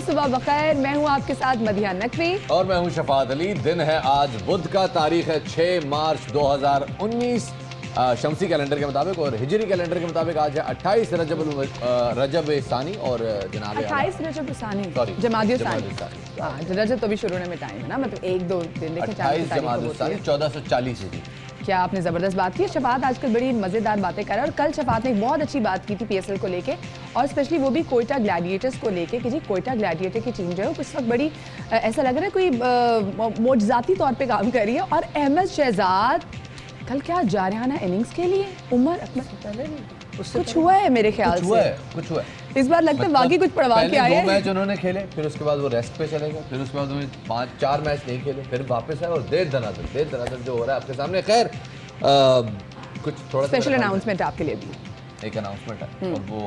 सुबह बखैर। मैं हूँ आपके साथ मदिया नकवी और मैं हूँ शफात अली। दिन है आज बुध का, तारीख है 6 मार्च 2019 शमसी कैलेंडर के मुताबिक, और हिजरी कैलेंडर के मुताबिक आज है 28 रजब सानी और जनाब 28 रजब सानी, सॉरी जमादियो सानी। हाँ, रजब तो भी शुरू होने में टाइम है ना, मतलब एक दो दिन देखें, 28 जमादियो सानी 1440 हिजरी। क्या आपने ज़बरदस्त बात की। शफात आजकल बड़ी मज़ेदार बातें कर रहा है, और कल शफात ने एक बहुत अच्छी बात की थी पीएसएल को लेके, और स्पेशली वो भी कोयटा ग्लैडिएटर्स को लेके कि जी कोयटा ग्लैडिएटर की टीम जो है उस वक्त बड़ी ऐसा लग रहा है कोई मोजज़ाती तौर पे काम कर रही है। और अहमद शहजाद कल क्या जारहाना इनिंग्स के लिए उमर कुछ हुआ है मेरे ख्याल से, कुछ हुआ है इस बार लगता है बाकी कुछ पड़वा के आए हैं। 2 मैच उन्होंने खेले, फिर उसके बाद वो रेस्ट पे चले गए, फिर उसके बाद उन्होंने 5-4 मैच नहीं खेले, फिर वापस आए और देर दनादन जो हो रहा है आपके सामने। खैर कुछ थोड़ा स्पेशल अनाउंसमेंट आपके लिए भी एक अनाउंसमेंट है, और वो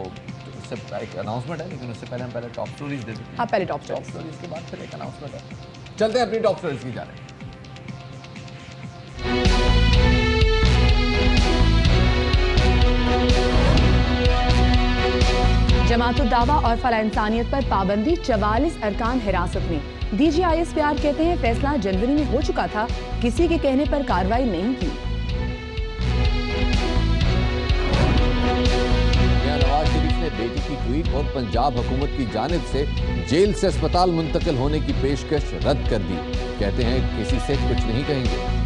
उससे एक अनाउंसमेंट है, लेकिन उससे पहले हम पहले टॉप स्टोरीज दे देते हैं। हाँ, पहले टॉप स्टोरीज के बाद फिर एक अनाउंसमेंट है। चलते हैं अपनी टॉप स्टोरीज की जाने। जमातुल दावा और फलाह इंसानियत पर पाबंदी, 44 अरकान हिरासत में। डीजीआईएस प्यार कहते हैं फैसला जनवरी में हो चुका था, किसी के कहने पर कार्रवाई नहीं की। नवाज शरीफ ने बेटी की ट्वीट और पंजाब हुकूमत की जानिब से जेल से अस्पताल मुंतकिल होने की पेशकश रद्द कर दी। कहते हैं किसी से कुछ नहीं कहेंगे।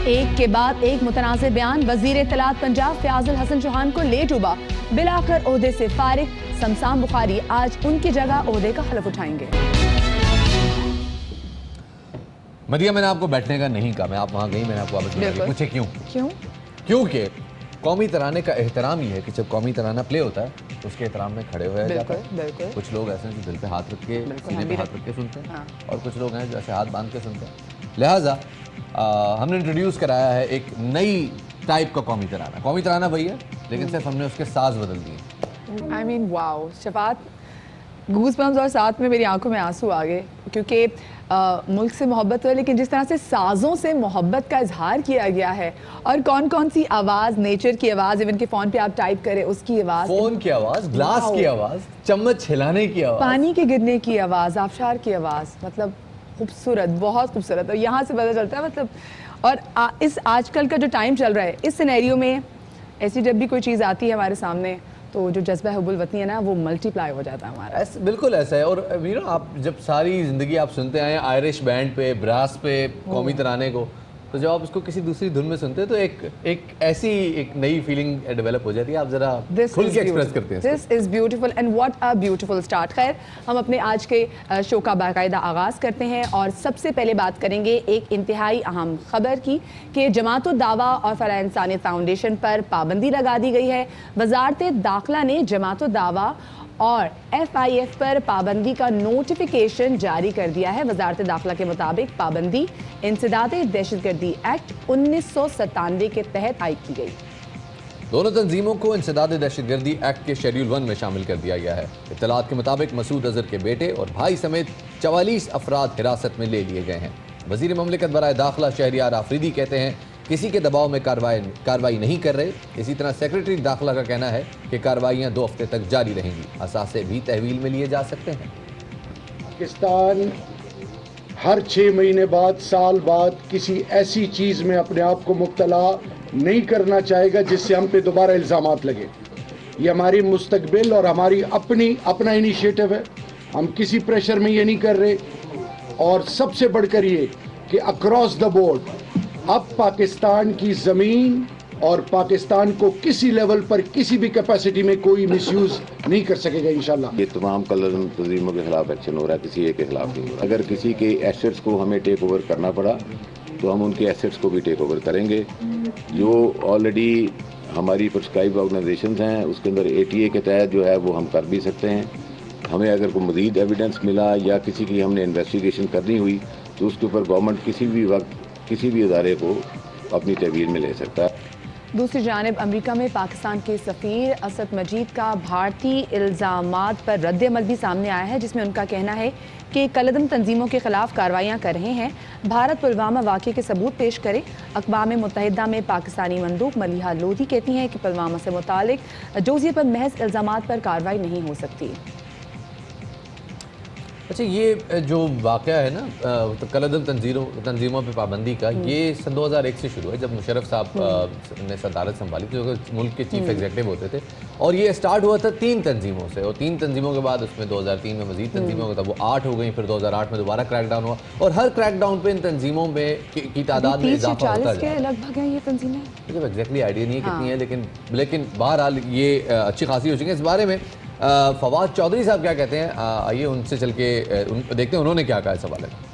एक के बाद एक मुतनाज़िर बयान। वज़ीर इत्तलात पंजाब फ़याज़ुल हसन चौहान को ले डूबा, बिलाकर ओहदे से फारिग। शमशान बुखारी आज उनकी जगह ओहदे का हलफ उठाएंगे। मदिया, मैंने आपको बैठने का नहीं कहा, मैं आप वहाँ गई, मैंने आपको वापस पूछे क्यों? क्योंकि कौमी तराने का एहतराम ही है कि जब कौमी तराना प्ले होता है तो उसके एहतराम में खड़े हुए जाता है। कुछ लोग ऐसे हैं जो दिल पे हाथ रख के, सीने पे हाथ रख के सुनते हैं, और कुछ लोग हैं जो ऐसे हाथ बांध के सुनते हैं। लिहाजा हमने इंट्रोड्यूस कराया है एक नई टाइप का कौमी तराना। कौमी तराना वही है, लेकिन सिर्फ हमने उसके साज बदल दिए। I mean wow Shafat, goosebumps, और साथ में मेरी आंखों में आंसू आ गए, क्योंकि मुल्क से मोहब्बत तो है, लेकिन जिस तरह से साज़ों से मोहब्बत का इजहार किया गया है, और कौन कौन सी आवाज़, नेचर की आवाज़, इवन के फ़ोन पे आप टाइप करें उसकी आवाज़, फ़ोन की आवाज़, ग्लास की आवाज़, चम्मच हिलाने की आवाज़, पानी के गिरने की आवाज़, आबशार की आवाज़, मतलब खूबसूरत, बहुत खूबसूरत। और यहाँ से पता चलता है मतलब, और इस आजकल का जो टाइम चल रहा है, इस सिनेरियो में ऐसी जब भी कोई चीज़ आती है हमारे सामने, तो जो जज्बा हुब्बुल वतनी है ना, वो मल्टीप्लाई हो जाता है हमारा। बिल्कुल ऐसा है। और यू नो, आप जब सारी ज़िंदगी आप सुनते आए आयरिश बैंड पे, ब्रास पे कौमी तराने को, तो जब आप उसको किसी दूसरी धुन में सुनते हैं तो एक ऐसी एक नई फीलिंग डेवलप हो जाती है। आप जरा खुल के एक्सप्रेस करते हैं। This is beautiful and what a beautiful start. खैर, हम अपने आज के शो का बाकायदा आगाज़ करते हैं, और सबसे पहले बात करेंगे एक इंतहाई अहम खबर की कि जमातुल दावा और फलाह इंसानियत फाउंडेशन पर पाबंदी लगा दी गई है। वज़ारत दाखिला ने जमातुल दावा और FIF पर पाबंदी का नोटिफिकेशन जारी कर दिया है। वज़ारत दाखिला के मुताबिक पाबंदी इंसदाद दहशतगर्दी एक्ट 1997 के तहत आयद की गई। दोनों तंजीमों को इंसदाद दहशतगर्दी एक्ट के शेड्यूल 1 में शामिल कर दिया गया है। इत्तलात के मुताबिक मसूद अजहर के बेटे और भाई समेत 44 अफराद हिरासत में ले लिए गए हैं। वज़ीर ममलिकत बराए दाखिला शहरियार आफरीदी कहते हैं किसी के दबाव में कार्रवाई नहीं कर रहे। इसी तरह सेक्रेटरी दाखिला का कहना है कि कार्रवाइयाँ 2 हफ्ते तक जारी रहेंगी। असासे भी तहवील में लिए जा सकते हैं। पाकिस्तान हर 6 महीने बाद, साल बाद किसी ऐसी चीज़ में अपने आप को मुब्तला नहीं करना चाहेगा जिससे हम पे दोबारा इल्ज़ामात लगे। ये हमारी मुस्तकबिल और हमारी अपना इनिशिएटिव है। हम किसी प्रेशर में ये नहीं कर रहे। और सबसे बढ़कर ये कि अक्रॉस द बोर्ड अब पाकिस्तान की ज़मीन और पाकिस्तान को किसी लेवल पर किसी भी कैपेसिटी में कोई मिसयूज़ नहीं कर सकेगा इंशाल्लाह। ये तमाम कलर तंजीमों के खिलाफ एक्शन हो रहा है, किसी एक के खिलाफ नहीं हो रहा। अगर किसी के एसेट्स को हमें टेक ओवर करना पड़ा तो हम उनके एसेट्स को भी टेक ओवर करेंगे। जो ऑलरेडी हमारी प्रिस्क्राइब ऑर्गेनाइजेशंस हैं उसके अंदर ATA के तहत जो है वो हम कर भी सकते हैं। हमें अगर कोई मज़ीद एविडेंस मिला या किसी की हमने इन्वेस्टिगेशन करनी हुई तो उसके ऊपर गवर्नमेंट किसी भी वक्त किसी भी इदारे को अपनी तहवील में ले सकता है। दूसरी जानिब अमेरिका में पाकिस्तान के सफ़ीर असद मजीद का भारतीय इल्ज़ामात पर रद्द-ए-अमल भी सामने आया है, जिसमें उनका कहना है कि कलअदम तंजीमों के खिलाफ कार्रवाइयाँ कर रहे हैं। भारत पुलवामा वाक़े के सबूत पेश करे। अक़वाम मुत्तहिदा में पाकिस्तानी मंदूब मलिहा लोधी कहती हैं कि पुलवामा से मुतालिक जोजिया पर महज इल्ज़ामात पर कार्रवाई नहीं हो सकती। अच्छा, ये जो वाक़या है ना तो कलअदम तंजीमों पे पाबंदी का, ये सन 2001 से शुरू है, जब मुशर्रफ साहब ने सदारत संभाली थी, जो मुल्क के चीफ एग्जीक्यूटिव होते थे। और ये स्टार्ट हुआ था 3 तंजीमों से, और 3 तंजीमों के बाद उसमें 2003 में मजीद तंजीमों का था, वो 8 हो गई। फिर 2008 में दोबारा क्रैकडाउन हुआ, और हर क्रैकडाउन पे इन तंजीमों में की तादाद में इजाफा होता है। लगभग है ये तंजीमें, मुझे एग्जैक्टली आइडिया नहीं है कितनी है, लेकिन बहरहाल ये अच्छी खासी हो चुकी है। इस बारे में फवाद चौधरी साहब क्या कहते हैं, आइए उनसे चल के देखते हैं उन्होंने क्या कहा इस हवाले में।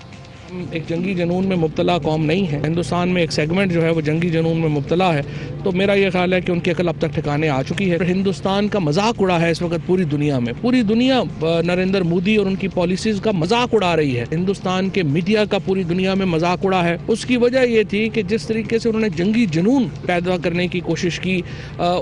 एक जंगी जनून में मुब्तला कौम नहीं है। हिंदुस्तान में एक सेगमेंट जो है वो जंगी जनून में मुब्तला है, तो मेरा ये ख्याल है कि उनकी अकल अब तक ठिकाने आ चुकी है। हिंदुस्तान का मजाक उड़ा है इस वक्त पूरी दुनिया में, पूरी दुनिया नरेंद्र मोदी और उनकी पॉलिसीज़ का मजाक उड़ा रही है। हिंदुस्तान के मीडिया का पूरी दुनिया में मजाक उड़ा है। उसकी वजह ये थी कि जिस तरीके से उन्होंने जंगी जनून पैदा करने की कोशिश की,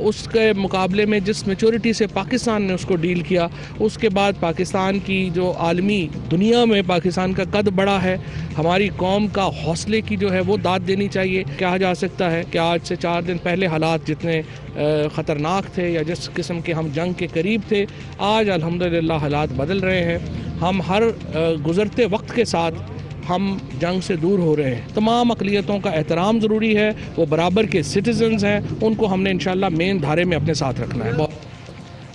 उसके मुकाबले में जिस मेच्योरिटी से पाकिस्तान ने उसको डील किया, उसके बाद पाकिस्तान की जो आलमी दुनिया में पाकिस्तान का कद बढ़ा है, हमारी कौम का हौसले की जो है वो दाद देनी चाहिए। कहा जा सकता है कि आज से 4 दिन पहले हालात जितने ख़तरनाक थे या जिस किस्म के हम जंग के करीब थे, आज अल्हम्दुलिल्लाह हालात बदल रहे हैं। हम हर गुज़रते वक्त के साथ हम जंग से दूर हो रहे हैं। तमाम अक़लियतों का एहतराम ज़रूरी है, वो बराबर के सिटीज़न्स हैं, उनको हमने इंशाअल्लाह मेन धारे में अपने साथ रखना है।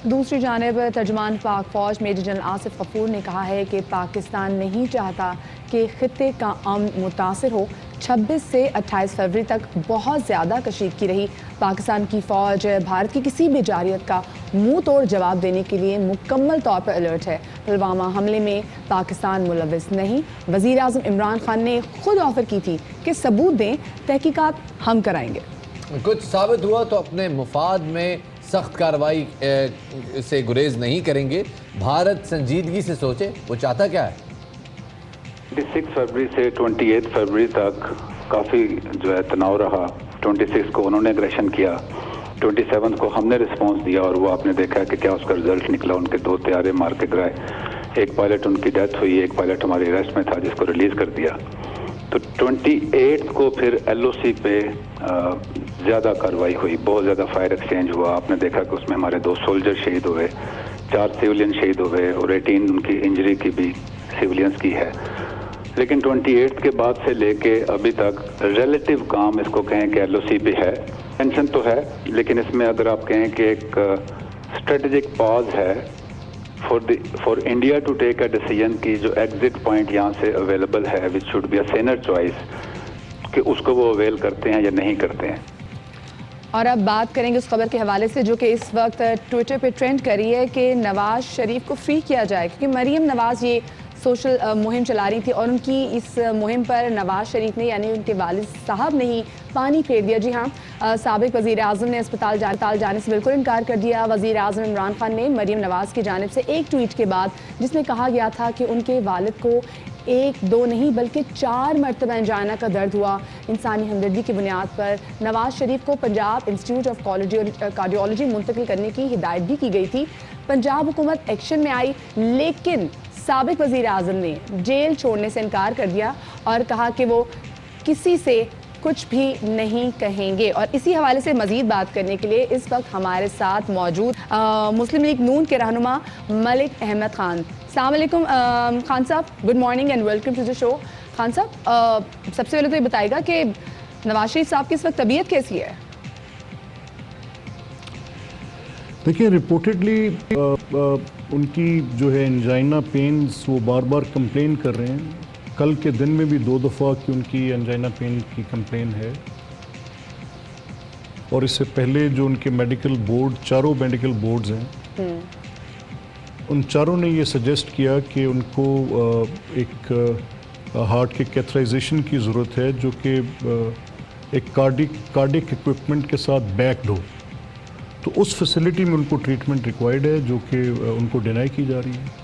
दूसरी जानिब तर्जुमान पाक फ़ौज मेजर जनरल आसिफ गफूर ने कहा है कि पाकिस्तान नहीं चाहता कि खित्ते का अमन मुतासर हो। 26 से 28 फरवरी तक बहुत ज़्यादा कशीदगी रही। पाकिस्तान की फ़ौज भारत की किसी भी जारियत का मुंह तोड़ जवाब देने के लिए मुकम्मल तौर पर अलर्ट है। पुलवामा हमले में पाकिस्तान मुलविस नहीं। वज़ीर आज़म इमरान खान ने खुद ऑफ़र की थी कि सबूत दें, तहकीकात हम कराएंगे। कुछ साबित हुआ तो अपने मुफाद में सख्त कार्रवाई से गुरेज नहीं करेंगे। भारत संजीदगी से सोचे, वो चाहता क्या है। 26 फरवरी से 28 फरवरी तक काफ़ी जो है तनाव रहा। 26 को उन्होंने एग्रेशन किया, 27 को हमने रिस्पांस दिया, और वो आपने देखा कि क्या उसका रिजल्ट निकला। उनके 2 तैयारे मार के गिराए, एक पायलट उनकी डेथ हुई, एक पायलट हमारे अरेस्ट में था जिसको रिलीज़ कर दिया। तो 28 को फिर LOC पे ज़्यादा कार्रवाई हुई, बहुत ज़्यादा फायर एक्सचेंज हुआ। आपने देखा कि उसमें हमारे 2 सोल्जर शहीद हुए, 4 सिविलियन शहीद हुए, और 18 उनकी इंजरी की भी सिविलियंस की है। लेकिन 28 के बाद से लेके अभी तक रिलेटिव काम इसको कहें कि LOC पे है। टेंशन तो है, लेकिन इसमें अगर आप कहें कि एक स्ट्रेटेजिक पॉज है for India to take a decision की जो एग्जिट पॉइंट यहाँ से अवेलेबल है, which should be a saner choice, कि उसको वो अवेल करते हैं या नहीं करते हैं। और अब बात करेंगे उस खबर के हवाले से जो कि इस वक्त ट्विटर पे ट्रेंड कर रही है कि नवाज शरीफ को फ्री किया जाए, क्योंकि मरीम नवाज ये सोशल मुहिम चला रही थी और उनकी इस मुहिम पर नवाज शरीफ ने यानी उनके वालिद साहब ने ही पानी फेर दिया। जी हाँ, साबिक वज़ीर आज़म ने अस्पताल जाने से बिल्कुल इनकार कर दिया। वज़ीर आज़म इमरान खान ने मरीम नवाज़ की जानिब से एक ट्वीट के बाद, जिसमें कहा गया था कि उनके वालिद को 1, 2 नहीं बल्कि 4 मरतबा एंजाइना का दर्द हुआ। इंसानी हमदर्दी की बुनियाद पर नवाज शरीफ को पंजाब इंस्टीट्यूट ऑफ कार्डियोलॉजी मुंतकिल करने की हिदायत भी की गई थी। पंजाब हुकूमत एक्शन में आई, लेकिन साबिक वज़ीर आज़म ने जेल छोड़ने से इनकार कर दिया और कहा कि वो किसी से कुछ भी नहीं कहेंगे। और इसी हवाले से मज़ीद बात करने के लिए इस वक्त हमारे साथ मौजूद मुस्लिम लीग नून के रहनुमा मलिक अहमद खान। अस्सलाम वालेकुम खान साहब, good morning and welcome to the show. Khan साहब, सबसे पहले तो ये बताएगा कि नवाज शरीफ साहब की इस वक्त तबीयत कैसी है। देखिए, रिपोर्टेडली उनकी जो है एंजाइना पेन्स वो बार बार कंप्लेन कर रहे हैं। कल के दिन में भी 2 दफ़ा की उनकी एंजाइना पेन की कंप्लेन है, और इससे पहले जो उनके मेडिकल बोर्ड, 4 मेडिकल बोर्ड्स हैं, उन चारों ने ये सजेस्ट किया कि उनको एक हार्ट के कैथराइजेशन की ज़रूरत है, जो कि एक कार्डिक इक्विपमेंट के साथ बैक्ड हो। तो उस फैसिलिटी में उनको ट्रीटमेंट रिक्वायर्ड है, जो कि उनको डिनाई की जा रही है।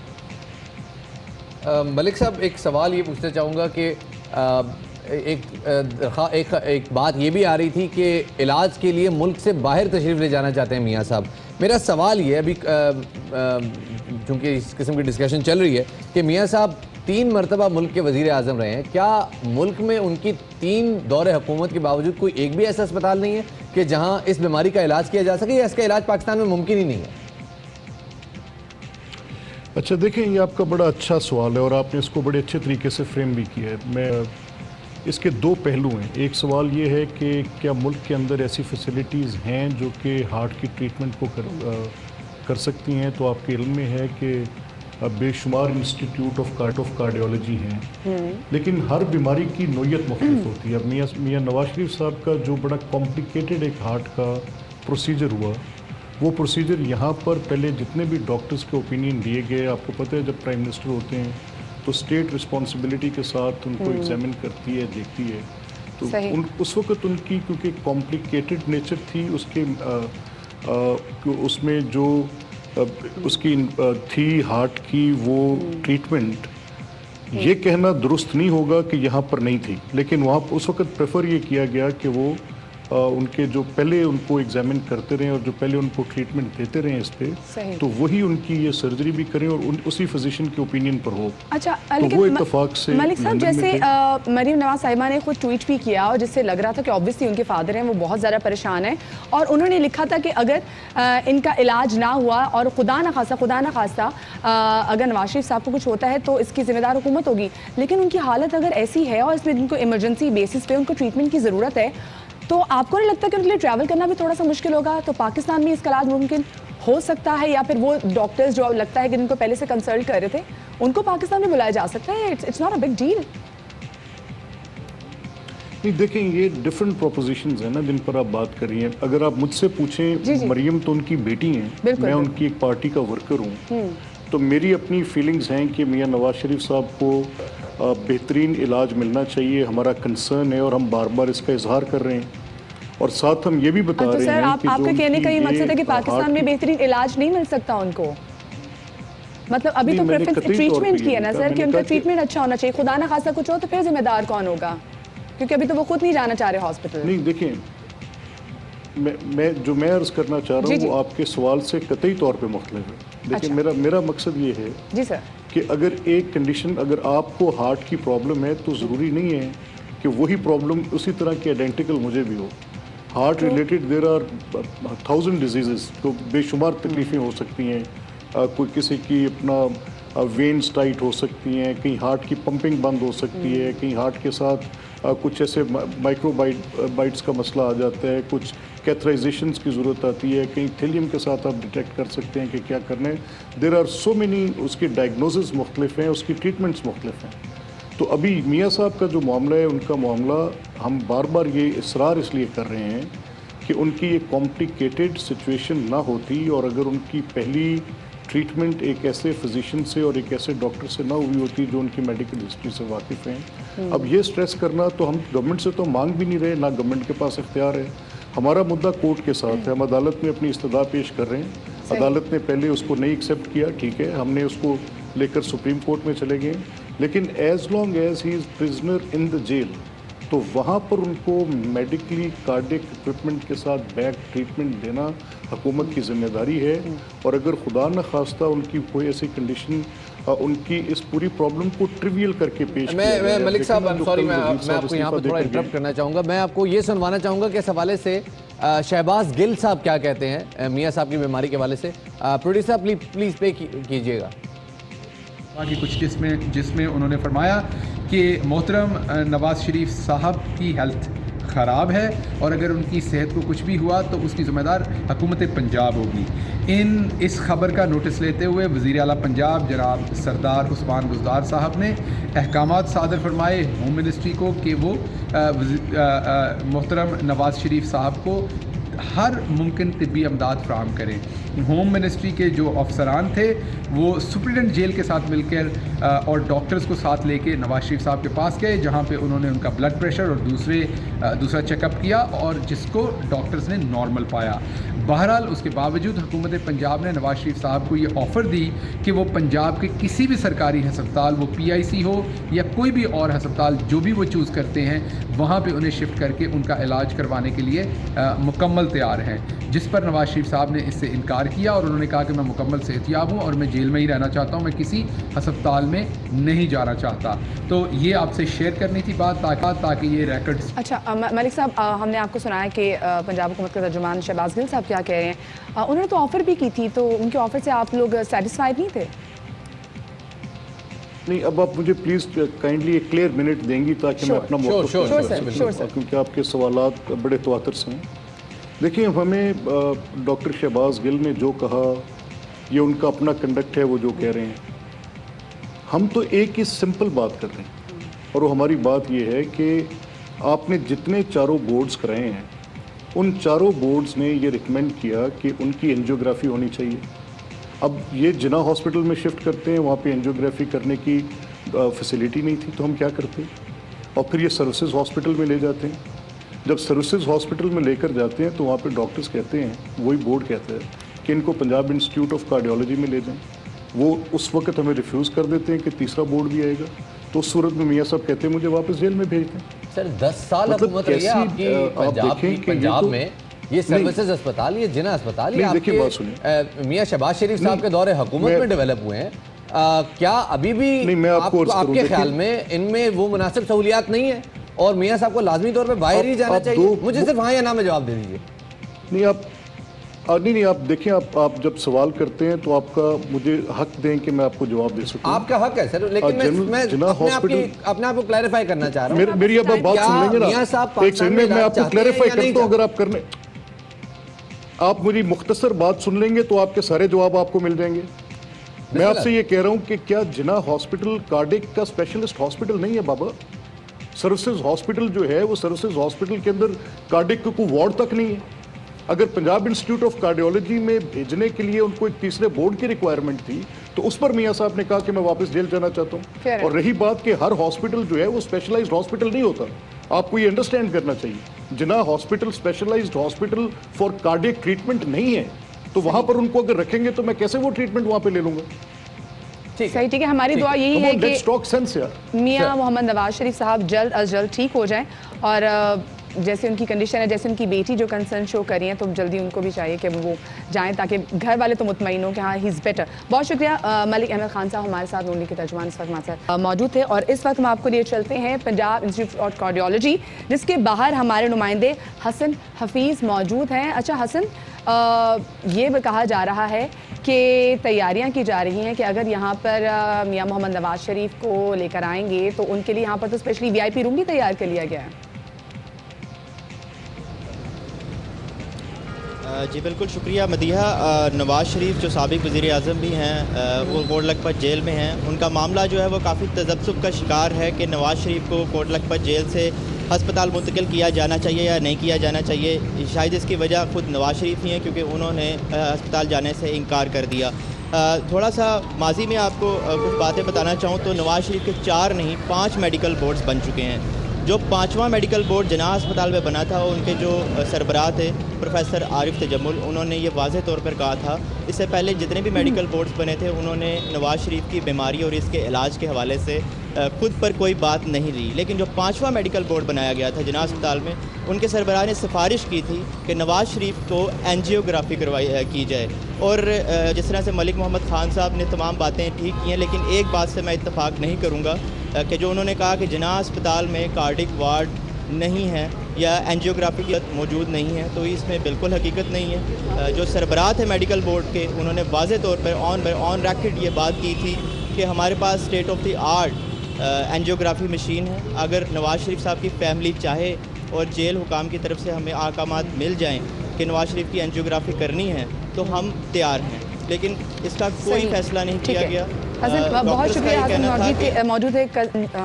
मलिक साहब, एक सवाल ये पूछना चाहूँगा कि एक बात ये भी आ रही थी कि इलाज के लिए मुल्क से बाहर तशरीफ़ ले जाना चाहते हैं मियाँ साहब। मेरा सवाल ये अभी चूँकि इस किस्म की डिस्कशन चल रही है कि मियाँ साहब 3 मरतबा मुल्क के वज़ीर आज़म रहे हैं, क्या मुल्क में उनकी 3 दौरे हुकूमत के बावजूद कोई एक भी ऐसा अस्पताल नहीं है कि जहाँ इस बीमारी का इलाज किया जा सके, या इसका इलाज पाकिस्तान में मुमकिन ही नहीं है? अच्छा देखें, ये आपका बड़ा अच्छा सवाल है और आपने इसको बड़े अच्छे तरीके से फ्रेम भी किया है। मैं इसके 2 पहलू हैं। एक सवाल ये है कि क्या मुल्क के अंदर ऐसी फैसिलिटीज़ हैं जो कि हार्ट की ट्रीटमेंट को कर सकती हैं। तो आपके इल्म में है कि बेशुमार इंस्टीट्यूट ऑफ कार्डियोलॉजी हैं, लेकिन हर बीमारी की नोयत मुख्तलिफ होती है। अब मियाँ नवाज शरीफ साहब का जो बड़ा कॉम्प्लिकेटेड एक हार्ट का प्रोसीजर हुआ, वो प्रोसीजर यहाँ पर पहले जितने भी डॉक्टर्स के ओपिनियन दिए गए, आपको पता है जब प्राइम मिनिस्टर होते हैं तो स्टेट रिस्पॉन्सिबिलिटी के साथ उनको एग्जामिन करती है, देखती है। तो उस वक्त उनकी क्योंकि कॉम्प्लिकेटेड नेचर थी उसके उसमें जो उसकी थी हार्ट की वो ट्रीटमेंट, ये कहना दुरुस्त नहीं होगा कि यहाँ पर नहीं थी, लेकिन वहाँ उस वक्त प्रेफर ये किया गया कि वो उनके जो पहले उनको एग्जामिन करते रहे और जो पहले उनको ट्रीटमेंट देते रहे इस पे, तो वही उनकी ये सर्जरी भी करें और उसी फिजिशियन के ओपिनियन पर हो। अच्छा, तो वो इत्तेफाक से मलिक साहब, जैसे मरीम नवाज साहिबा ने खुद ट्वीट भी किया और जिससे लग रहा था कि ऑब्वियसली उनके फादर हैं, वो बहुत ज़्यादा परेशान है, और उन्होंने लिखा था कि अगर इनका इलाज ना हुआ और खुदा न खासा अगर नवाज शरीफ साहब को कुछ होता है तो इसकी जिम्मेदार हुकूमत होगी। लेकिन उनकी हालत अगर ऐसी है और इसमें उनको इमरजेंसी बेसिस पे उनको ट्रीटमेंट की ज़रूरत है, तो आपको नहीं लगता कि उनके लिए ट्रैवल करना भी थोड़ा सा मुश्किल होगा? तो पाकिस्तान में इसका इलाज मुमकिन हो सकता है, या फिर वो डॉक्टर्स जो लगता है कि जिनको पहले से कंसल्ट कर रहे थे उनको पाकिस्तान में बुलाया जा सकता है? It's not a big deal. नहीं देखें, ये डिफरेंट प्रोपोजिशंस हैं ना जिन पर आप बात कर रही हैं। अगर आप मुझसे पूछें, मरियम तो उनकी बेटी हैं, मैं उनकी एक पार्टी का वर्कर हूँ, तो मेरी अपनी फीलिंग्स हैं कि मियाँ नवाज शरीफ साहब को बेहतरीन इलाज मिलना चाहिए, हमारा कंसर्न है और हम बार बार इसका इजहार कर रहे हैं। और साथ हम ये भी बता रहे हैं कि आपका कहने का ये मकसद है कि पाकिस्तान में बेहतरीन इलाज नहीं मिल सकता उनको? मतलब अभी तो प्रेफरेंस ट्रीटमेंट की है ना सर, कि उनका ट्रीटमेंट अच्छा होना चाहिए। खुदा ना खासा कुछ हो तो फिर जिम्मेदार कौन होगा? क्योंकि अभी तो वो खुद नहीं जाना चाह रहे हॉस्पिटल। नहीं देखें, मैं अर्ज करना चाह रहा हूँ वो आपके सवाल से कतई तौर पे मुख्तलिफ है। देखिए, मेरा मकसद ये है जी सर कि अगर एक कंडीशन, अगर आपको हार्ट की प्रॉब्लम है तो ज़रूरी नहीं है कि वही प्रॉब्लम उसी तरह की आइडेंटिकल मुझे भी हो। Heart related there are 1000 diseases, तो बेशुमार तकलीफ़ें हो सकती हैं। कोई किसी की अपना वेन्स टाइट हो सकती हैं, कहीं हार्ट की पंपिंग बंद हो सकती है, कहीं हार्ट के साथ कुछ ऐसे माइक्रोबाइट्स का मसला आ जाता है, कुछ कैथराइजेशंस की ज़रूरत आती है, कहीं थीलियम के साथ आप डिटेक्ट कर सकते हैं कि क्या करना है। देयर आर सो मेनी, उसकी डायग्नोसिस मुख्तलिफ हैं, उसकी ट्रीटमेंट्स मुख्तलिफ हैं। तो अभी मियाँ साहब का जो मामला है, उनका मामला हम बार बार ये इसरार इसलिए कर रहे हैं कि उनकी एक कॉम्प्लिकेटेड सिचुएशन ना होती और अगर उनकी पहली ट्रीटमेंट एक ऐसे फिजिशियन से और एक ऐसे डॉक्टर से ना हुई होती जो उनकी मेडिकल हिस्ट्री से वाकिफ़ हैं। अब ये स्ट्रेस करना, तो हम गवर्नमेंट से तो मांग भी नहीं रहे, ना गवर्नमेंट के पास इख्तियार है। हमारा मुद्दा कोर्ट के साथ है, हम अदालत में अपनी इस्तदा पेश कर रहे हैं। अदालत ने पहले उसको नहीं एक्सेप्ट किया, ठीक है, हमने उसको लेकर सुप्रीम कोर्ट में चले गए, लेकिन as long as he is prisoner in the jail, तो वहाँ पर उनको मेडिकली कार्डियक इक्विपमेंट के साथ बैक ट्रीटमेंट देना हुकूमत की जिम्मेदारी है। और अगर खुदा न खास्ता उनकी कोई ऐसी कंडीशन उनकी इस पूरी प्रॉब्लम को ट्रिवियल करके पेश मैं मलिक साहब, आई एम सॉरी, मैं आपको यहाँ पर थोड़ा इंटरप्ट करना चाहूँगा। मैं आपको ये सुनवाना चाहूँगा कि इस हवाले से शहबाज गिल साहब क्या कहते हैं मियाँ साहब की बीमारी के हवाले से। प्रोड्यूसर प्लीज़ पे कीजिएगा कि कुछ जिसमें उन्होंने फरमाया कि मोहतरम नवाज शरीफ साहब की हेल्थ ख़राब है और अगर उनकी सेहत को कुछ भी हुआ तो उसकी ज़िम्मेदार हुकूमत पंजाब होगी। इस खबर का नोटिस लेते हुए वज़ीर आला पंजाब जनाब सरदार उस्मान बुज़दार साहब ने अहकामात सादर फरमाए होम मिनिस्ट्री को कि वो मोहतरम नवाज शरीफ साहब को हर मुमकिन तिब्बी अमदाद फ्राहम करें। होम मिनिस्ट्री के जो अफसरान थे वो सुप्रिटेंडेंट जेल के साथ मिलकर और डॉक्टर्स को साथ लेके नवाज शरीफ साहब के पास गए, जहाँ पे उन्होंने उनका ब्लड प्रेशर और दूसरा चेकअप किया और जिसको डॉक्टर्स ने नॉर्मल पाया। बहरहाल उसके बावजूद हुकूमत पंजाब ने नवाज शरीफ साहब को ये ऑफ़र दी कि वो पंजाब के किसी भी सरकारी हस्पताल, वो PIC हो या कोई भी और हस्पताल, जो भी वो चूज़ करते हैं वहाँ पे उन्हें शिफ्ट करके उनका इलाज करवाने के लिए मुकम्मल तैयार हैं, जिस पर नवाज शरीफ साहब ने इससे इनकार किया और उन्होंने कहा कि मैं मुकम्मल सेहतियाब हूँ और मैं जेल में ही रहना चाहता हूँ, मैं किसी हस्पताल में नहीं जाना चाहता। तो ये आपसे शेयर करनी थी बात ताकि ये रिकॉर्ड्स। अच्छा मलिक साहब, हमने आपको सुनाया कि पंजाब हुकूमत के तर्जुमान शहबाज गिल साहब क्या कह रहे हैं। उन्होंने तो ऑफ़र भी की थी, तो उनके ऑफ़र से आप लोग सेटिस्फाइड नहीं थे? नहीं, अब आप मुझे प्लीज़ काइंडली एक क्लियर मिनट देंगी ताकि मैं अपना मौक़िफ़, क्योंकि आपके सवालात बड़े तवातर से हैं। देखिए, हमें डॉक्टर शहबाज गिल ने जो कहा, ये उनका अपना कंडक्ट है, वो जो कह रहे हैं, हम तो एक ही सिंपल बात कर रहे हैं और वो हमारी बात ये है कि आपने जितने चारों बोर्ड्स कराए हैं उन चारों बोर्ड्स ने ये रिकमेंड किया कि उनकी एंजियोग्राफी होनी चाहिए। अब ये जिना हॉस्पिटल में शिफ्ट करते हैं, वहाँ पे एंजियोग्राफी करने की फैसिलिटी नहीं थी, तो हम क्या करते और फिर ये सर्विसेज हॉस्पिटल में ले जाते हैं। जब सर्विसेज हॉस्पिटल में लेकर जाते हैं तो वहाँ पे डॉक्टर्स कहते हैं, वही बोर्ड कहता है कि इनको पंजाब इंस्टीट्यूट ऑफ कार्डियोलॉजी में ले जाएं। वो उस वक्त हमें रिफ्यूज़ कर देते हैं कि तीसरा बोर्ड भी आएगा, तो उस सूरत में मियाँ साहब कहते हैं मुझे वापस जेल में भेज दें। सर 10 साल हुकूमत रही है आपकी पंजाब में, ये सर्विसेज अस्पताल, ये जिना अस्पताल, ये आपके मियाँ शहबाज शरीफ साहब के दौरे हुकूमत में डेवलप हुए हैं। क्या अभी भी आपके ख्याल में इनमें वो मुनासिब सहूलियात नहीं है और मियाँ साहब को लाजमी तौर पे बाहर ही जाना चाहिए? मुझे सिर्फ हाँ या ना में जवाब दे दीजिए। नहीं, आप देखिए, आप जब सवाल करते हैं तो आपका मुझे हक दें कि मैं आपको जवाब दे सकूं। आपका हक है सर, लेकिन मैं अपने आप को क्लैरिफाई करना चाह रहा हूं। मेरी अब आप बात सुन लेंगे ना, एक सेकंड में मैं आपको क्लैरिफाई करता हूं। अगर आप मेरी मुख्तसर बात सुन लेंगे तो आपके सारे जवाब आपको मिल जाएंगे। मैं आपसे ये कह रहा हूं कि क्या जिना हॉस्पिटल कार्डिक का स्पेशलिस्ट हॉस्पिटल नहीं है बाबा? सर्विसेज हॉस्पिटल जो है वो सर्विसेज हॉस्पिटल के अंदर कार्डिक को वार्ड तक नहीं है। अगर पंजाब इंस्टीट्यूट ऑफ कार्डियोलॉजी में भेजने के लिए उनको एक तीसरे बोर्ड की रिक्वायरमेंट थी तो उस पर मियाँ साहब ने कहा कि मैं वापस जेल जाना चाहता हूँ। और रही बात कि हर हॉस्पिटल जो है वो स्पेशलाइज्ड हॉस्पिटल नहीं होता, आपको ये अंडरस्टैंड करना चाहिए। Jinnah hospital specialised hospital for cardiac treatment नहीं है, तो वहाँ पर उनको अगर रखेंगे तो मैं कैसे वो ट्रीटमेंट वहाँ पर ले लूँगा? सही, ठीक है। हमारी दुआ यही है कि मियाँ मोहम्मद नवाज शरीफ साहब जल्द अज जल्द ठीक हो जाएं और जैसे उनकी कंडीशन है, जैसे उनकी बेटी जो कंसर्न शो कर रही है, तो जल्दी उनको भी चाहिए कि वो जाएं ताकि घर वाले तो मुतमईन हो कि हाँ ही इज़ बेटर। बहुत शुक्रिया मलिक अहमद खान साहब हमारे साथ नूनी के तर्जुमान इस वक्त हमारे साथ मौजूद थे। और इस वक्त हम आपको लिए चलते हैं पंजाब इंस्टीट्यूट ऑफ कार्डियोलॉजी, जिसके बाहर हमारे नुमाइंदे हसन हफीज़ मौजूद हैं। अच्छा हसन, ये कहा जा रहा है कि तैयारियां की जा रही हैं कि अगर यहाँ पर मियाँ मोहम्मद नवाज शरीफ को लेकर आएंगे तो उनके लिए यहाँ पर तो स्पेशली VIP रूम भी तैयार कर लिया गया है। जी बिल्कुल, शुक्रिया मदीहा। नवाज़ शरीफ जो साबिक़ वज़ीर आज़म भी हैं, वो कोट लखपत जेल में हैं। उनका मामला जो है वो काफ़ी तज़ब्ज़ुब का शिकार है कि नवाज़ शरीफ को कोट लखपत जेल से हस्पताल मुंतकिल किया जाना चाहिए या नहीं किया जाना चाहिए। शायद इसकी वजह ख़ुद नवाज़ शरीफ ही हैं, क्योंकि उन्होंने हस्पताल जाने से इनकार कर दिया। थोड़ा सा माजी में आपको कुछ बातें बताना चाहूँ तो नवाज़ शरीफ के 4 नहीं 5 मेडिकल बोर्ड्स बन चुके हैं। जो 5वां मेडिकल बोर्ड जनाह अस्पताल में बना था, उनके जो सरबराह थे प्रोफेसर आरिफ तजम्मुल, उन्होंने ये वाज़ेह तौर पर कहा था, इससे पहले जितने भी मेडिकल बोर्ड्स बने थे उन्होंने नवाज़ शरीफ की बीमारी और इसके इलाज के हवाले से खुद पर कोई बात नहीं ली। लेकिन जो 5वां मेडिकल बोर्ड बनाया गया था जनाह अस्पताल में, उनके सरबराह ने सिफारिश की थी कि नवाज़ शरीफ को एंजियोग्राफी की जाए। और जिस तरह से मलिक मोहम्मद खान साहब ने तमाम बातें ठीक की हैं, लेकिन एक बात से मैं इत्तफाक नहीं करूँगा कि जो उन्होंने कहा कि जनाह अस्पताल में कार्डिक वार्ड नहीं है या एंजियोग्राफी की मौजूद नहीं है, तो इसमें बिल्कुल हकीकत नहीं है। जो सरबराह थे मेडिकल बोर्ड के, उन्होंने वाज़ेह तौर पर ऑन रिकॉर्ड ये बात की थी कि हमारे पास state of the art angiography machine है। अगर नवाज़ शरीफ साहब की फैमिली चाहे और जेल हुकाम की तरफ से हमें अहकामात मिल जाएँ कि नवाज़ शरीफ की एंजियोग्राफी करनी है तो हम तैयार हैं, लेकिन इसका कोई फैसला नहीं किया गया। हसन, बहुत शुक्रिया हसन, मौजूद है